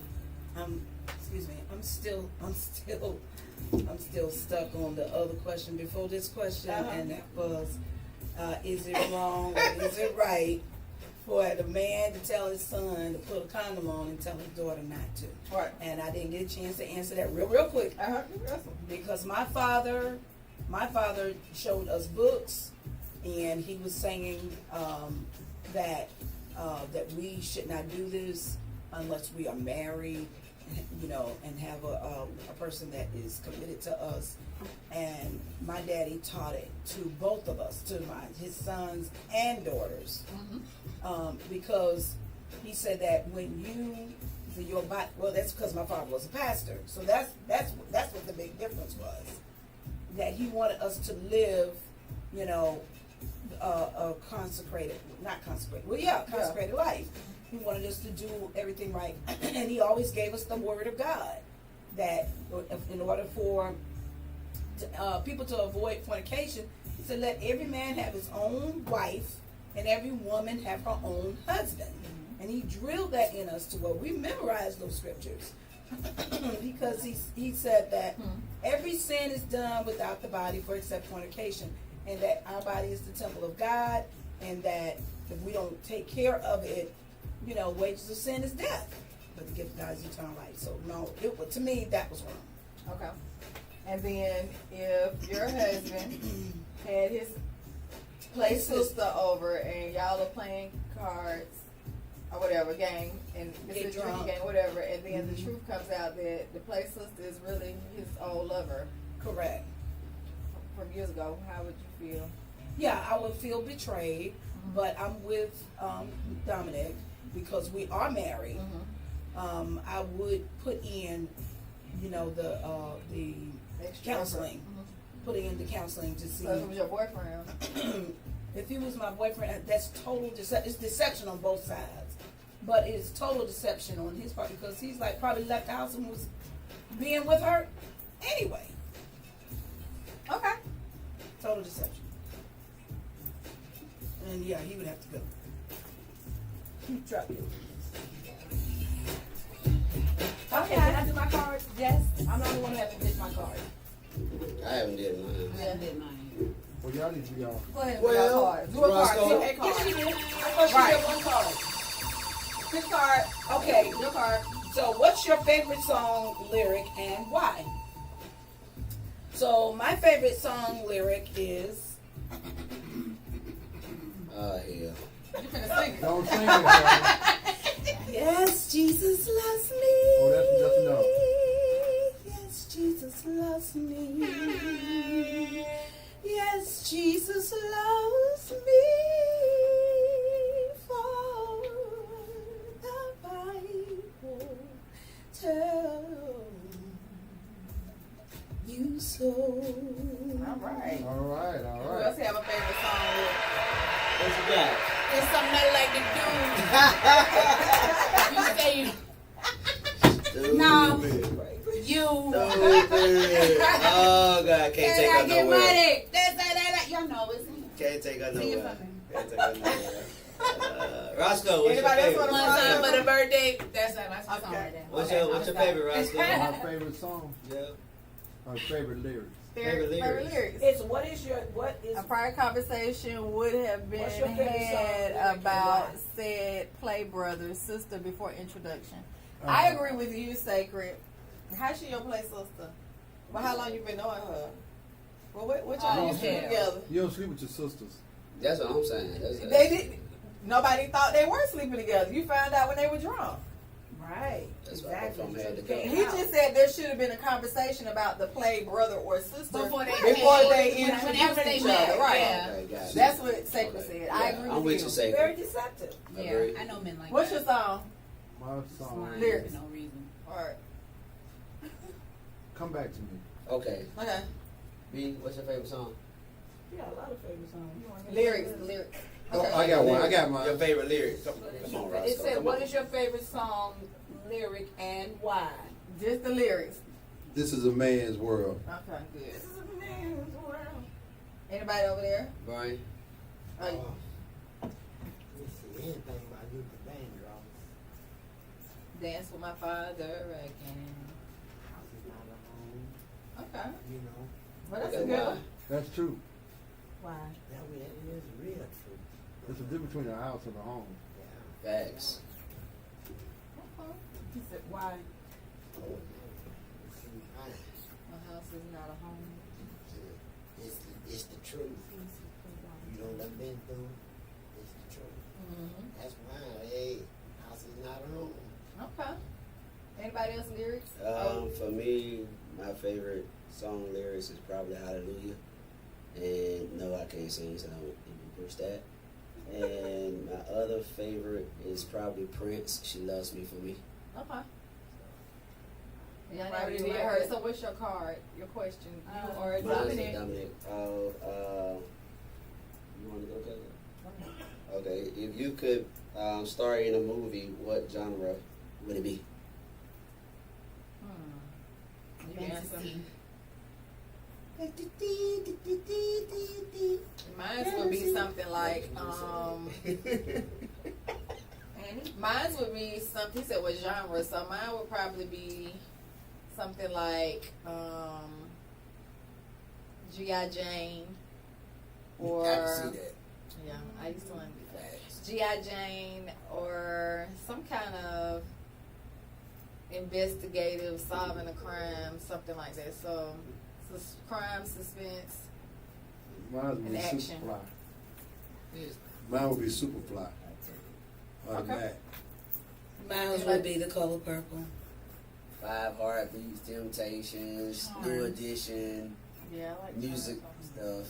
I'm still stuck on the other question before this question, and that was, is it wrong or is it right for the man to tell his son to put a condom on and tell his daughter not to? Right. And I didn't get a chance to answer that real quick because my father showed us books, and he was saying that we should not do this unless we are married, you know, and have a person that is committed to us. And my daddy taught it to both of us, to his sons and daughters, because he said that when that's because my father was a pastor, so that's what the big difference was. That he wanted us to live, you know, a consecrated life. He wanted us to do everything right, and he always gave us the word of God, that in order for people to avoid fornication, he said, let every man have his own wife and every woman have her own husband. And he drilled that in us to where we memorized those scriptures. because he said that every sin is done without the body for except fornication, and that our body is the temple of God, and that if we don't take care of it, you know, wages of sin is death, but the gift of God is eternal life. So no, to me that was wrong. Okay. And then if your husband had his play sister over and y'all are playing cards or whatever game, and it's Get a drinking drunk. game, whatever, and then the truth comes out that the play sister is really his old lover Correct. from years ago, how would you feel? Yeah, I would feel betrayed, but I'm with Dominic because we are married. I would put in, you know, the Extra counseling, put in the counseling to see. So if it was your boyfriend. If he was my boyfriend, that's total deception. It's deception on both sides, but it's total deception on his part because he's like probably left the house and was being with her anyway. Okay. Total deception. And yeah, he would have to go. Drop it. Okay, can I do my card? Yes. I'm the only one who haven't picked my card. I haven't did mine. I did mine. Well, y'all need to be off. Go ahead. Well, do a card. Do a card. Roscoe. Do a card. Yes, she did. I thought she Right. did one card. Pick card. Okay. Your card. So, what's your favorite song lyric and why? So, my favorite song lyric is. Hell. You finna sing it. Don't sing it, y'all. Yes, Jesus loves me. Oh, that's enough. Yes, Jesus loves me. Yes, Jesus loves me. For the Bible tells you so. All right. All right, all Who right. else have a favorite song with? What you got? It's something I like to do. You say No. You. Oh God, can't take I her get nowhere. money. That. Y'all know it's me. Can't take her Sing it nowhere. for me. Can't take her nowhere. Roscoe, what's Anybody your else favorite? wanna One sing? time for the birthday. That's my song right there. What's your favorite, Roscoe? My favorite song, Yeah. my favorite lyrics. Favorite lyrics. It's what is A prior conversation would have been What's your favorite song, had lyric, and about why? said play brother, sister before introduction. I agree with you, Sacred. How's she your play sister? Well, how long you been knowing her? Well, what y'all used to do yeah. together? You don't sleep with your sisters. That's what I'm saying. They did. Nobody thought they were sleeping together. You found out when they were drunk. right. That's why both of them had to go. He just said there should have been a conversation about the play brother or sister Before they introduced whenever they each met, other. Right. yeah. Okay, got you. That's what Sacred Okay. said. I Yeah, agree I'm with with you. you, Sacred. Very deceptive. Yeah, Agreed. I know men like What's that. your song? My song. Lying Lyrics. for no reason. All right. Come back to me. Okay. Okay. B, what's your favorite song? Yeah, a lot of favorite songs. Lyrics. Oh, I got one. I got mine. Your favorite lyric. Come on, Roscoe. It said, come "What on. is your favorite song lyric and why?" Just the lyrics. This is a man's world. Okay, good. This is a man's world. Anybody over there? Brian? Let me see anything about Luther Vandross. Dance with my father again. House is not a home, Okay. you know. Well, that's Okay, a good why? one. That's true. Why? That is real true. There's a difference between a house and a home. Yeah. Facts. He said, "Why?" See, My house is not a home. it's the truth. You know what I've been through? It's the truth. Mm-hmm. That's why, hey, house is not a home. Okay. Anybody else lyrics? For me, my favorite song lyrics is probably Hallelujah. And no, I can't sing, so I don't even push that. And my other favorite is probably Prince. She Loves Me For Me. Okay. Y'all Why never do did you like her. it? So what's your card? Your question? You or Mine is Dominic? Dominic. You want to go, Taylor? Okay, if you could star in a movie, what genre would it be? You can answer. Fantasy. Mine's gonna be something like Danny? Mine would be something. He said what genre, so mine would probably be something like G.I. Jane, or I can see that. yeah, I used to want to be that. G.I. Jane, or some kind of investigative, solving a crime, something like that. So, crime, suspense. Mine would be An action. Superfly. Mine would be Superfly. Okay. Mine would be The Color Purple. 5 Heartbeats, Temptations, New Edition, Yeah, I like music stuff.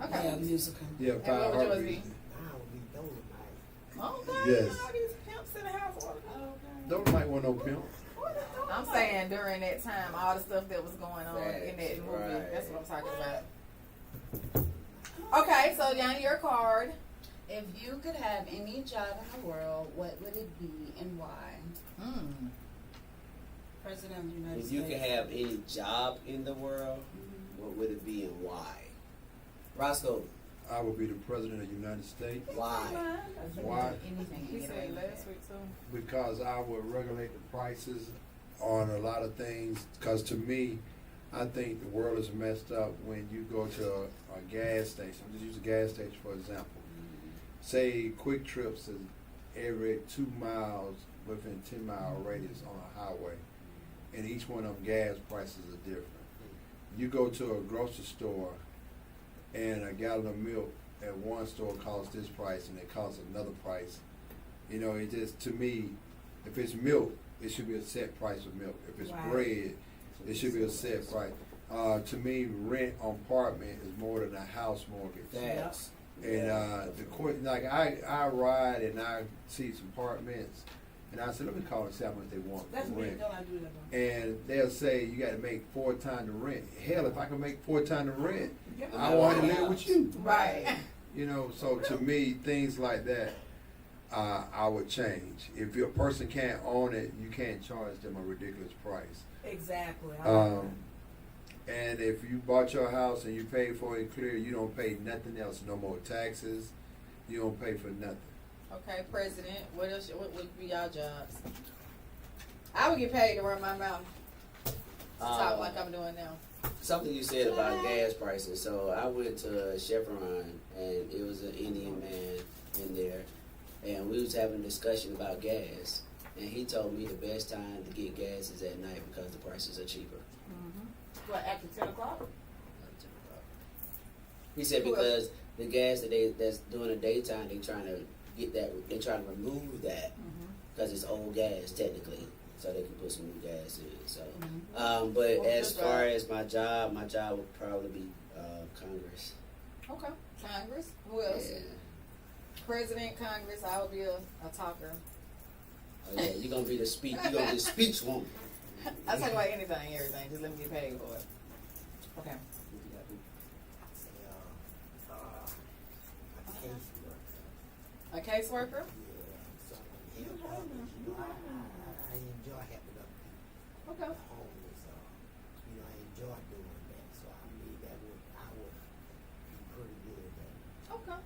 Okay. Yeah, musical. Yeah, And 5 what would yours Heartbeats. be? I would be Dolomite. Okay. Yes. All these pimps in the house. Okay. Don't like one no pimp. I'm saying during that time, all the stuff that was going on in that movie. Right. That's what I'm talking about. Okay, so Yanni, your card. If you could have any job in the world, what would it be and why? President of the United If States. you could have any job in the world, what would it be and why? Roscoe, I would be the president of the United States why? Why? Anything. He said last week too. because I would regulate the prices on a lot of things. Because to me, I think the world is messed up when you go to a gas station. Just use a gas station for example. Say Quick Trips is every 2 miles within 10-mile radius on a highway, and each one of them gas prices are different. You go to a grocery store, and a gallon of milk at one store costs this price, and it costs another price. You know, it just, to me, if it's milk, it should be a set price of milk. If it's Right. bread, it should be a set price. To me, rent on apartment is more than a house mortgage. Facts. And the court, like I ride and I see some apartments, and I said, let me call and see how much they want That's for me. rent. Don't I do that? One? And they'll say you got to make 4 times the rent. Hell, if I can make 4 times the rent, Give I me want to one. live with you. Right. You know, so to me, things like that, I would change. If your person can't own it, you can't charge them a ridiculous price. Exactly. I like And if you bought your house and you paid for it clear, you don't pay nothing else. No more taxes. You don't pay for nothing. Okay, President. What else? What would be your jobs? I would get paid to run my mouth. Talk like I'm doing now. Something you said about gas prices. So I went to Chevron, and it was an Indian man in there, and we was having a discussion about gas. And he told me the best time to get gas is at night because the prices are cheaper. What, after 10 o'clock? He said because the gas that's during the daytime, they trying to get that, they trying to remove that because it's old gas technically, so they can put some new gas in it. So, but What as was your far job? as my job would probably be Congress. Okay. Congress. Who else? Yeah. President, Congress. I would be a talker. Oh, yeah, you're gonna be the speech. You're gonna be the speech woman. I talk about anything, everything. Just let me get paid for it. Okay. A caseworker. A caseworker. Yeah, something help others. You know, I enjoy helping other people. Okay. Homeless, you know, I enjoy doing that. So I mean, I would be pretty good at that. Okay.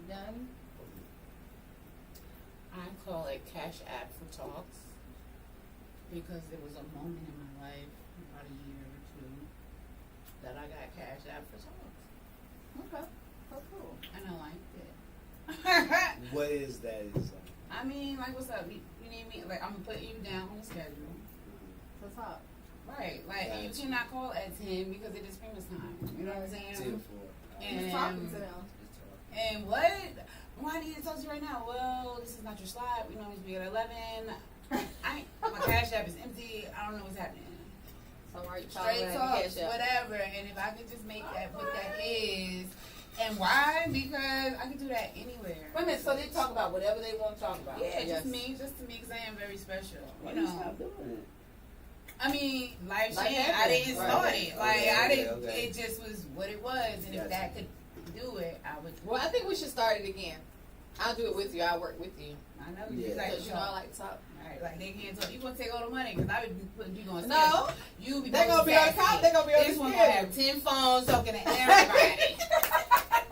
Done. I call it Cash App for Talks because there was a moment in my life, about a year or two, that I got Cash App for Talks. Okay. Oh, cool. And I liked it. What is that? I mean, like, what's up? You need me? Like, I'm going to put you down on the schedule to talk. Right. Like, and you Gotcha. cannot call at 10 because it is Prima's time. You know what I'm saying? 10-4. He's talking to them. And what? Why do you need to talk to you right now? Well, this is not your slot. We normally be at 11. My Cash App is empty. I don't know what's happening. So are you Straight calling talk, cash out? whatever. And if I could just make that what that is, and why? Because I can do that anywhere. Wait a minute, so they talk about whatever they want to talk about. Yeah, Yes. just to me, because I am very special. Why You you know. stop doing it? I mean, life Like changed. I happened. didn't Right. start it. Like Okay, I didn't. okay. It just was what it was, and Gotcha. if that could do it, I would. Well, I think we should start it again. I'll do it with you. I'll work with you. I know Yeah. you like Because, you know, I like to talk. Right, like they can't talk. You gonna take all the money because I be putting you on. No. You be They're gonna be on posting top. They're gonna be on This the one schedule. gonna have 10 phones talking to everybody,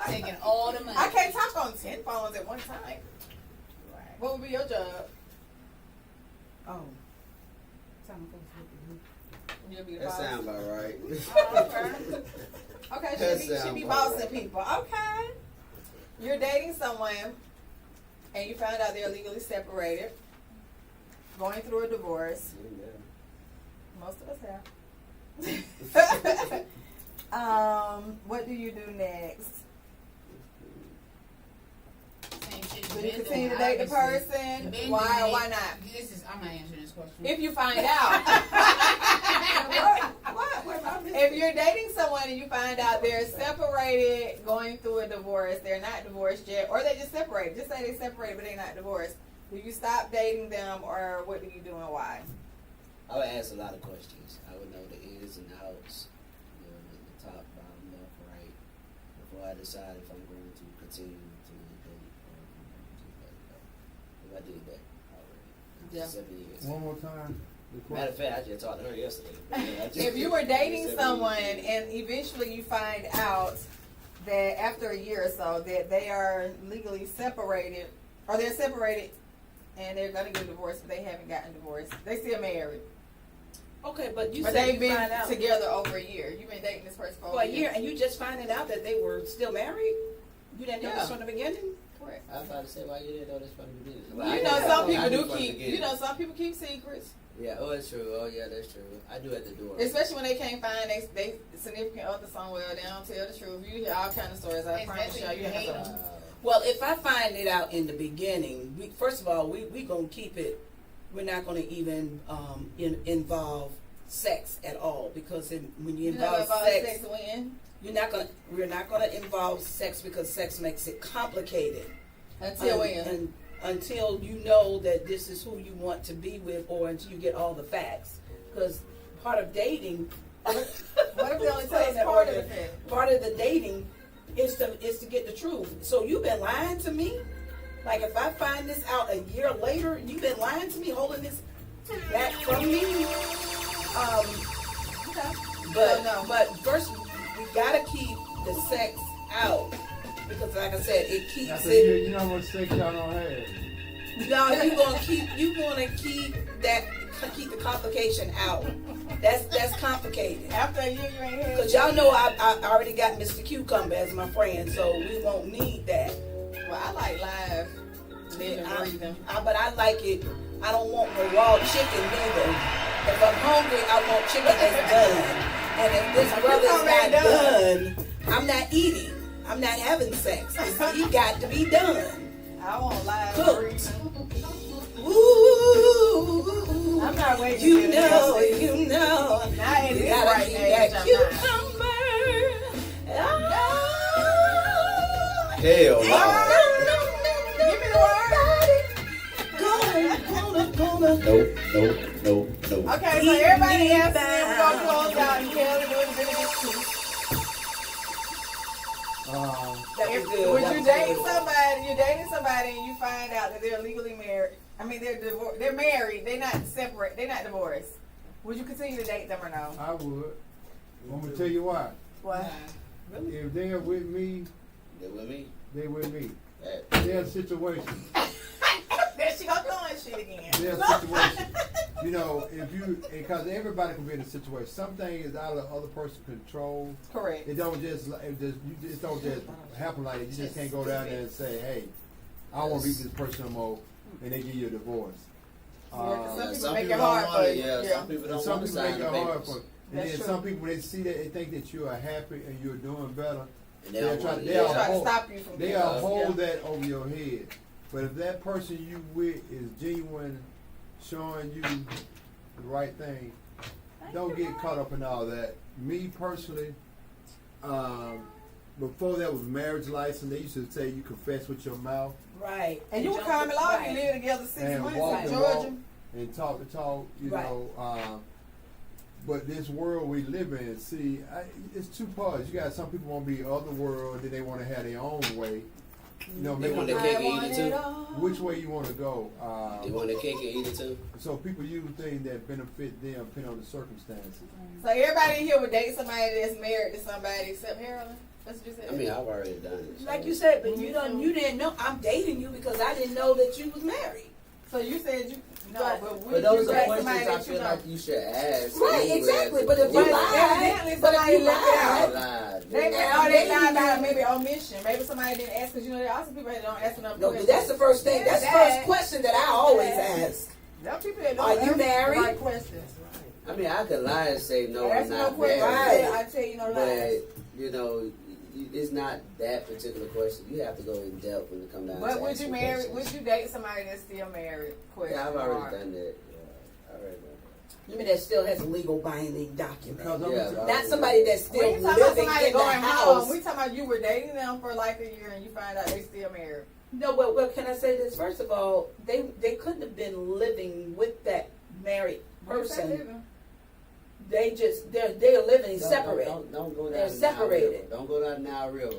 taking all the money. I can't talk on 10 phones at one time. Right. What would be your job? Oh. You'll be the That boss. sound about right. Okay, That she sound be about bossing right. people. Okay. You're dating someone and you find out they're legally separated, going through a divorce. Most of us have. What do you do next? Same shit Do you've you been continue to doing, date the obviously. person? You've been Why or doing why it. not? I'm not answering this question. If you find out. If you're dating someone and you find out they're separated, going through a divorce, they're not divorced yet, or they just separated. Just say they separated, but they're not divorced. Do you stop dating them, or what do you do and why? I would ask a lot of questions. I would know the ins and outs, the top, bottom, left, right, before I decide if I'm going to continue to date or if I'm going to let it go. If I did that already. Yeah. 7 years. One more time. Matter of fact, I just talked to her yesterday. If you were dating 7 someone years. and eventually you find out that after a year or so that they are legally separated, or they're separated and they're going to get divorced, but they haven't gotten divorced, they still married. Okay, but you But said they've you been find out together over a year. You've been dating this person for for a year, and you just finding out that they were still married. You didn't know Yeah. this from the beginning. Correct. I was about to say, why you didn't know this from the beginning? You know, some people do keep. You know, some people keep secrets, Yeah, oh, it's true. Oh, yeah, that's true. I do at the door. especially when they can't find they significant other somewhere. They don't tell the truth. You hear all kind of stories. I promise you, Especially you if you have hate some. them. Well, if I find it out in the beginning, first of all, we gonna keep it. We're not gonna even involve sex at all, because when you You know involve about sex, sex when? we're not gonna involve sex, because sex makes it complicated. Until when? Until you know that this is who you want to be with, or until you get all the facts. Because part of dating, What if they only tell us part of it? part of the dating is to get the truth. So you've been lying to me. Like, if I find this out a year later, you've been lying to me, holding this back from me. But first we gotta keep the sex out, because like I said, it keeps After it. you know how much sex y'all don't have. No, you wanna keep the complication out. That's complicated. After a year, you ain't had. Cause y'all know I already got Mr. Cucumber as my friend, so we won't need that. Well, I like live, living, breathing. But I like it. I don't want no raw chicken neither. If I'm hungry, I want chicken that's done. And if this brother's not done, I'm not eating. I'm not having sex. He got to be done. I want live Cooked. breathing. Ooh, I'm not waiting. you to know, get you know. Not in You this gotta right keep age, that I'm cucumber. Hell Give me the word. no. Okay, so everybody answered it. We're gonna close out and Kelly doing the benediction. That was good. Would That you was date good. somebody? You're dating somebody and you find out that they're legally married. I mean, they're divorced. They're married. They're not separate. They're not divorced. Would you continue to date them or no? I would. I'm gonna tell you why. What? If they're with me, They with me? they with me. Hey. Their situation. There she go throwing shit again. Their situation. You know, because everybody can be in a situation. Something is out of the other person's control. Correct. It don't just happen like that. You just can't go down there and say, "Hey, I won't be with this person no more," and they give you a divorce. Some people make it hard for you. Yeah, Yeah. some people don't Some want to people sign make the it hard papers. for. And That's then true. some people, they see that, they think that you are happy and you're doing better. And they They'll don't try, want they'll Try to hold, stop you from they'll getting hold that over your head. But if that person you with is genuine, showing you the right thing, don't get caught up in all that. Me personally, before there was marriage license, they used to say you confess with your mouth Right. And you were jump common law. right. You lived together 6 and months walk in and walk Georgia. and talk to talk, you Right. know. But this world we live in, see, it's two parts. You got some people want to be other world, then they want to have their own way. You know, They make want it- their cake and eat it too. which way you want to go. They want their cake and eat it too. So people use things that benefit them depending on the circumstances. So everybody in here would date somebody that's married to somebody except Harold. That's what you said. I mean, I've already done it. Like you said, but you didn't know. I'm dating you because I didn't know that you was married. So you said you no, Right. but would But those you are date questions somebody I that you feel know? like you should ask. Right, anyway. exactly. But if you But lied, evidently but if somebody you left it out. lied, They lied by maybe omission. Maybe somebody didn't ask because there are also people that don't ask enough no, questions. but that's the first thing. That's the first question that I always ask. There are people that don't Are you ask the married? right questions. I mean, I could lie and say no, Ask I'm no not questions. married. I tell you no lies. But you know, it's not that particular question. You have to go in depth when it comes down to But would you asking marry? questions. Would you date somebody that's still married? Question Yeah, I've already mark. done that. Yeah, I already done that. You mean that still has a legal binding document? Because I'm Yeah, Not somebody that's We still ain't talking about living somebody in the going house. home. We talking about you were dating them for like a year and you find out they still married. No, well, can I say this? First of all, they couldn't have been living with that married person. They are living separate. Don't go down They're the Nile separated. River. Don't go down the Nile River.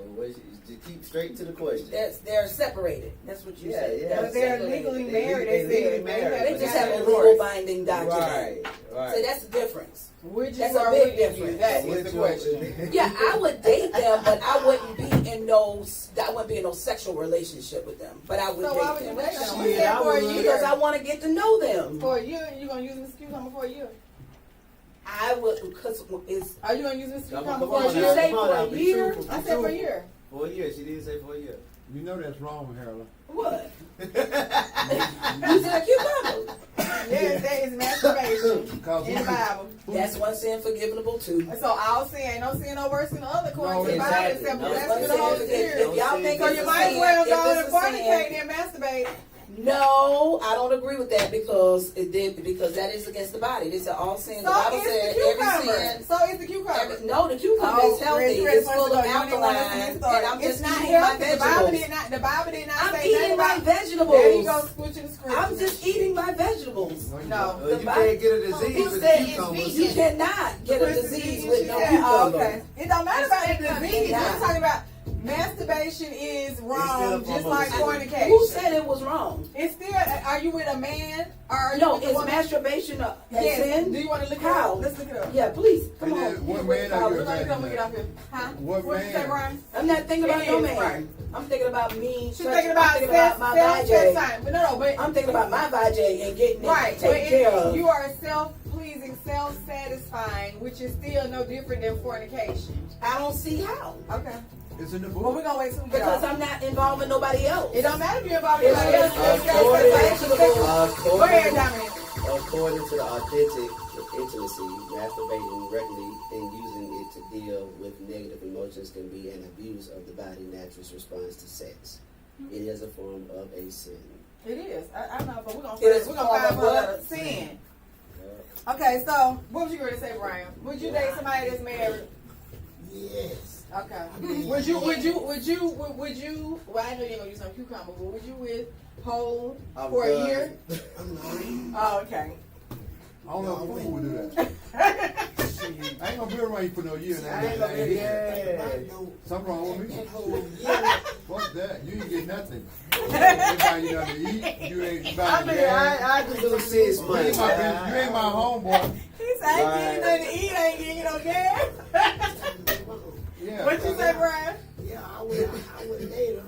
Just keep straight to the question. They're separated. That's what you said. Yeah. But they're legally married. They legally said. married. They But just that's have a the legal divorce. binding document. Right. So that's the difference. Would you That's a or big wouldn't you? difference. That Would is the you- question. Yeah, I would date them, but I wouldn't be in no sexual relationship with them. But I would So date why would you them. date them? Shit, We said I for a would. Because I year. want to get to know them. For a year, you gonna use Mr. Cucumber for a year? I would, because it's Are you gonna use Mr. Come Cucumber on, for a come on year? now. say Come on for now, a be year? truthful, I be said for a truthful. year. For a year. She didn't say for a year. You know that's wrong, Harold. what? Using a cucumber. Yes, that is masturbation Cause in the Bible. That's one sin forgivable too. And so all sin, ain't no sin no worse than the other according to the Bible exactly. except No, blasphemy one of the Holy sin. Spirit. If y'all think So it's you a might as sin, well if go it's and a fornicate sin- and masturbate. No, I don't agree with that because that is against the body. They said all sin. The So Bible is said the every cucumber. sin. So is the cucumber. No, the cucumber is healthy. It's full of alkaline, and I'm just It's not eating my healthy. The Bible vegetables. did not I'm say nothing eating my about. There you vegetables. go, switching the scripture. I'm just eating my vegetables. No. You can't get a disease Who with said cucumbers. you cannot get a disease with no cucumber. Okay. It don't matter about the disease. Nah. We're talking about masturbation is wrong, still just a like form of fornication. Who said it was wrong? It's still. Are you with a man or are you No, with a it's woman? masturbation a Yes. sin? Do you want to look it How? up? Let's look it up. Yeah, please. Come And on. then what You man are you We're gonna imagining? get off here. Huh? What What you say, man? Brian? I'm not thinking about It no is, man. right. I'm thinking about me. She's thinking about I'm thinking about my vajay. time. But no, but I'm thinking about my vajay and getting right. it But taken care of. you are self-pleasing, self-satisfying, which is still no different than fornication. I don't see how. Okay. It's in the Well, we're book. gonna wait till we get Because off. I'm not involving nobody else. It don't matter if you're involved in It's anybody just else. Go ahead, Dominic. According to the authentic intimacy, masturbating regularly and using it to deal with negative emotions can be an abuse of the body natural response to sex. It is a form of a sin. It is. I know, but we're gonna It is find, form of what? her sin. Okay, so what was you going to say, Brian? Would you date somebody that's married? Yes. Okay. Would you? Well, I know you're gonna use some cucumber, but would you withhold for a year? I'm not. Oh, okay. I don't know if fool would do that. I ain't gonna be around you for no year now. I ain't gonna be Something wrong with me. That whole year. Fuck that. You ain't get nothing. They buy you nothing to eat. You ain't I buying mean, gas. I just do 6 You months. ain't my business. You ain't my homeboy. He said, I ain't getting nothing to eat, I ain't getting no gas. Yeah. What you say, Brian? Yeah, I would date her.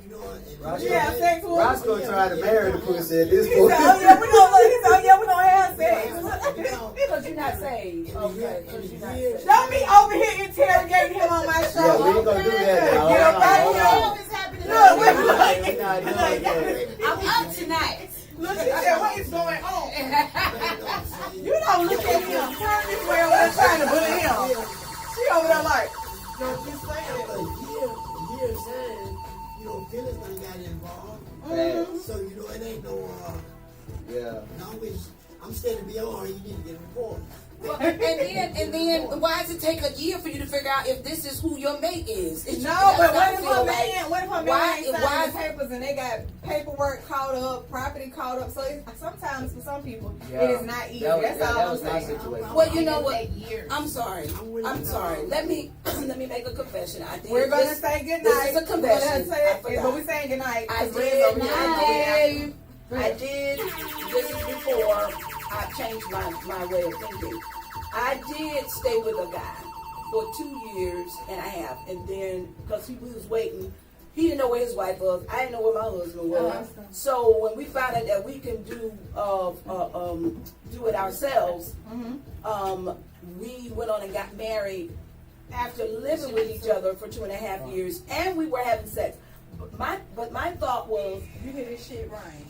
You know, and Ross You have sex with Ross him? gonna try to marry the pussy at this He said, point. oh yeah, we gonna look. He said, oh yeah, we gonna have sex. you know, Because you're not saved. Okay, in because the you're not years- saved. Don't be over here interrogating him on my show. Yeah, we ain't gonna do that now. Get up Hold on, out hold here. on. What is happening? Look, We're not doing that. I'm up tonight. Look, she said, what is going on? you know what I'm saying? You don't look at him. Turn this way over there trying to bully him. She over there like, don't just say A it. year time, you know, feelings done got involved. Facts. So, you know, it ain't no, Yeah. always, I'm staying to be on, you need to get involved. Well, and then, why does it take a year for you to figure out if this is who your mate is? No, but what if feel her like- man, what if her why- man ain't signing why- the papers and they got paperwork caught up, property caught up? So sometimes for some people, it is not easy. That's all that I'm was my saying. situation. Well, you know what? Take years. I'm sorry. I'm sorry. Let me make a confession. I did. We're gonna this- say goodnight. This is a confession. We're gonna I say, forgot. but we're saying goodnight. I 'cause Red's over here. did. Go I ahead. did. This is before I changed my way of thinking. I did stay with a guy for 2 years and a half, and then because he was waiting, he didn't know where his wife was. I didn't know where my husband was. So when we found out that we can do it ourselves, we went on and got married after living with each other for 2.5 years, and we were having sex. But my thought was, You hear this shit, Ryan?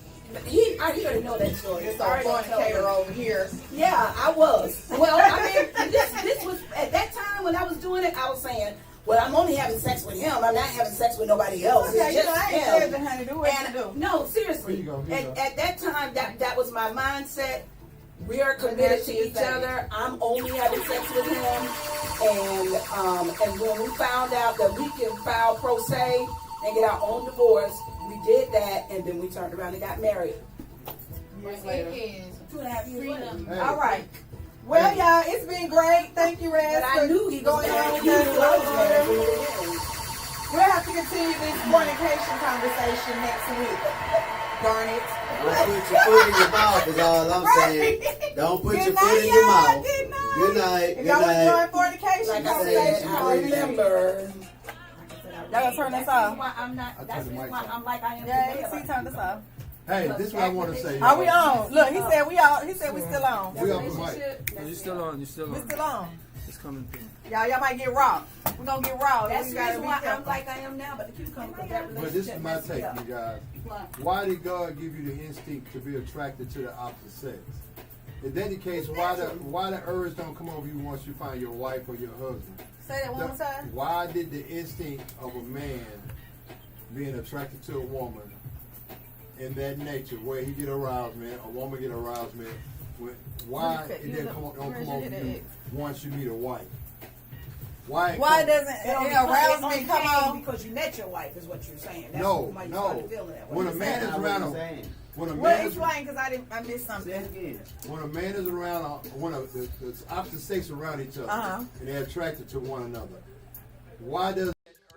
he already know that story. It's I our already told fornicator him. over here. Yeah, I was. Well, I mean, this was at that time when I was doing it. I was saying, well, I'm only having sex with him. I'm not having sex with nobody else. Okay, It's you just know, I ain't him. judging, honey. Do what you do. No, seriously. Here you go, here you go. At that time, that was my mindset. We are committed to each other. I'm only having sex with him, and when we found out that we can file pro se and get our own divorce, we did that, and then we turned around and got married. Years It later. is 2.5 years later. freedom. Hey. All right. Well, y'all, it's been great. Thank you, Raz. But I knew he was going on married. with He us. knew I was married from the beginning. We'll have to continue this fornication conversation next week. Darn it. Don't put your foot in your mouth is all I'm saying. Don't put your Good foot night, in your y'all. mouth. Good night. Good night. If Good y'all night. enjoy fornication Like I conversation, said, call I me. remember. Y'all gonna turn this That's off. why I'm not. I That's turned the the reason mic why off. I'm like I am Yeah, today. see, turn this off. Hey, this is what I want to say. Are we y'all. on? Look, he said we all. He said we still on. We off the mic. No, you're still on. You're still We on. still on. It's coming through. Y'all might get raw. We're gonna get raw. That's We the gotta reason be why I'm careful. like I am now. But the cucumber, that But this is my messed me take, up. you guys. Why did God give you the instinct to be attracted to the opposite sex? If that's the case, why the urge don't come over you once you find your wife or your husband? Say that one more time. Why did the instinct of a man being attracted to a woman in that nature, where he get arousement, a woman get arousement, why it don't come over you once you meet a wife? Why doesn't arousement come on? Because you met your wife, is what you're saying. That's No, why you no. started feeling that way. When a man is around a when a What man is explain? Because I missed Say something. it again. when a man is around the opposite sex around each other, Uh-huh. and they're attracted to one another, why does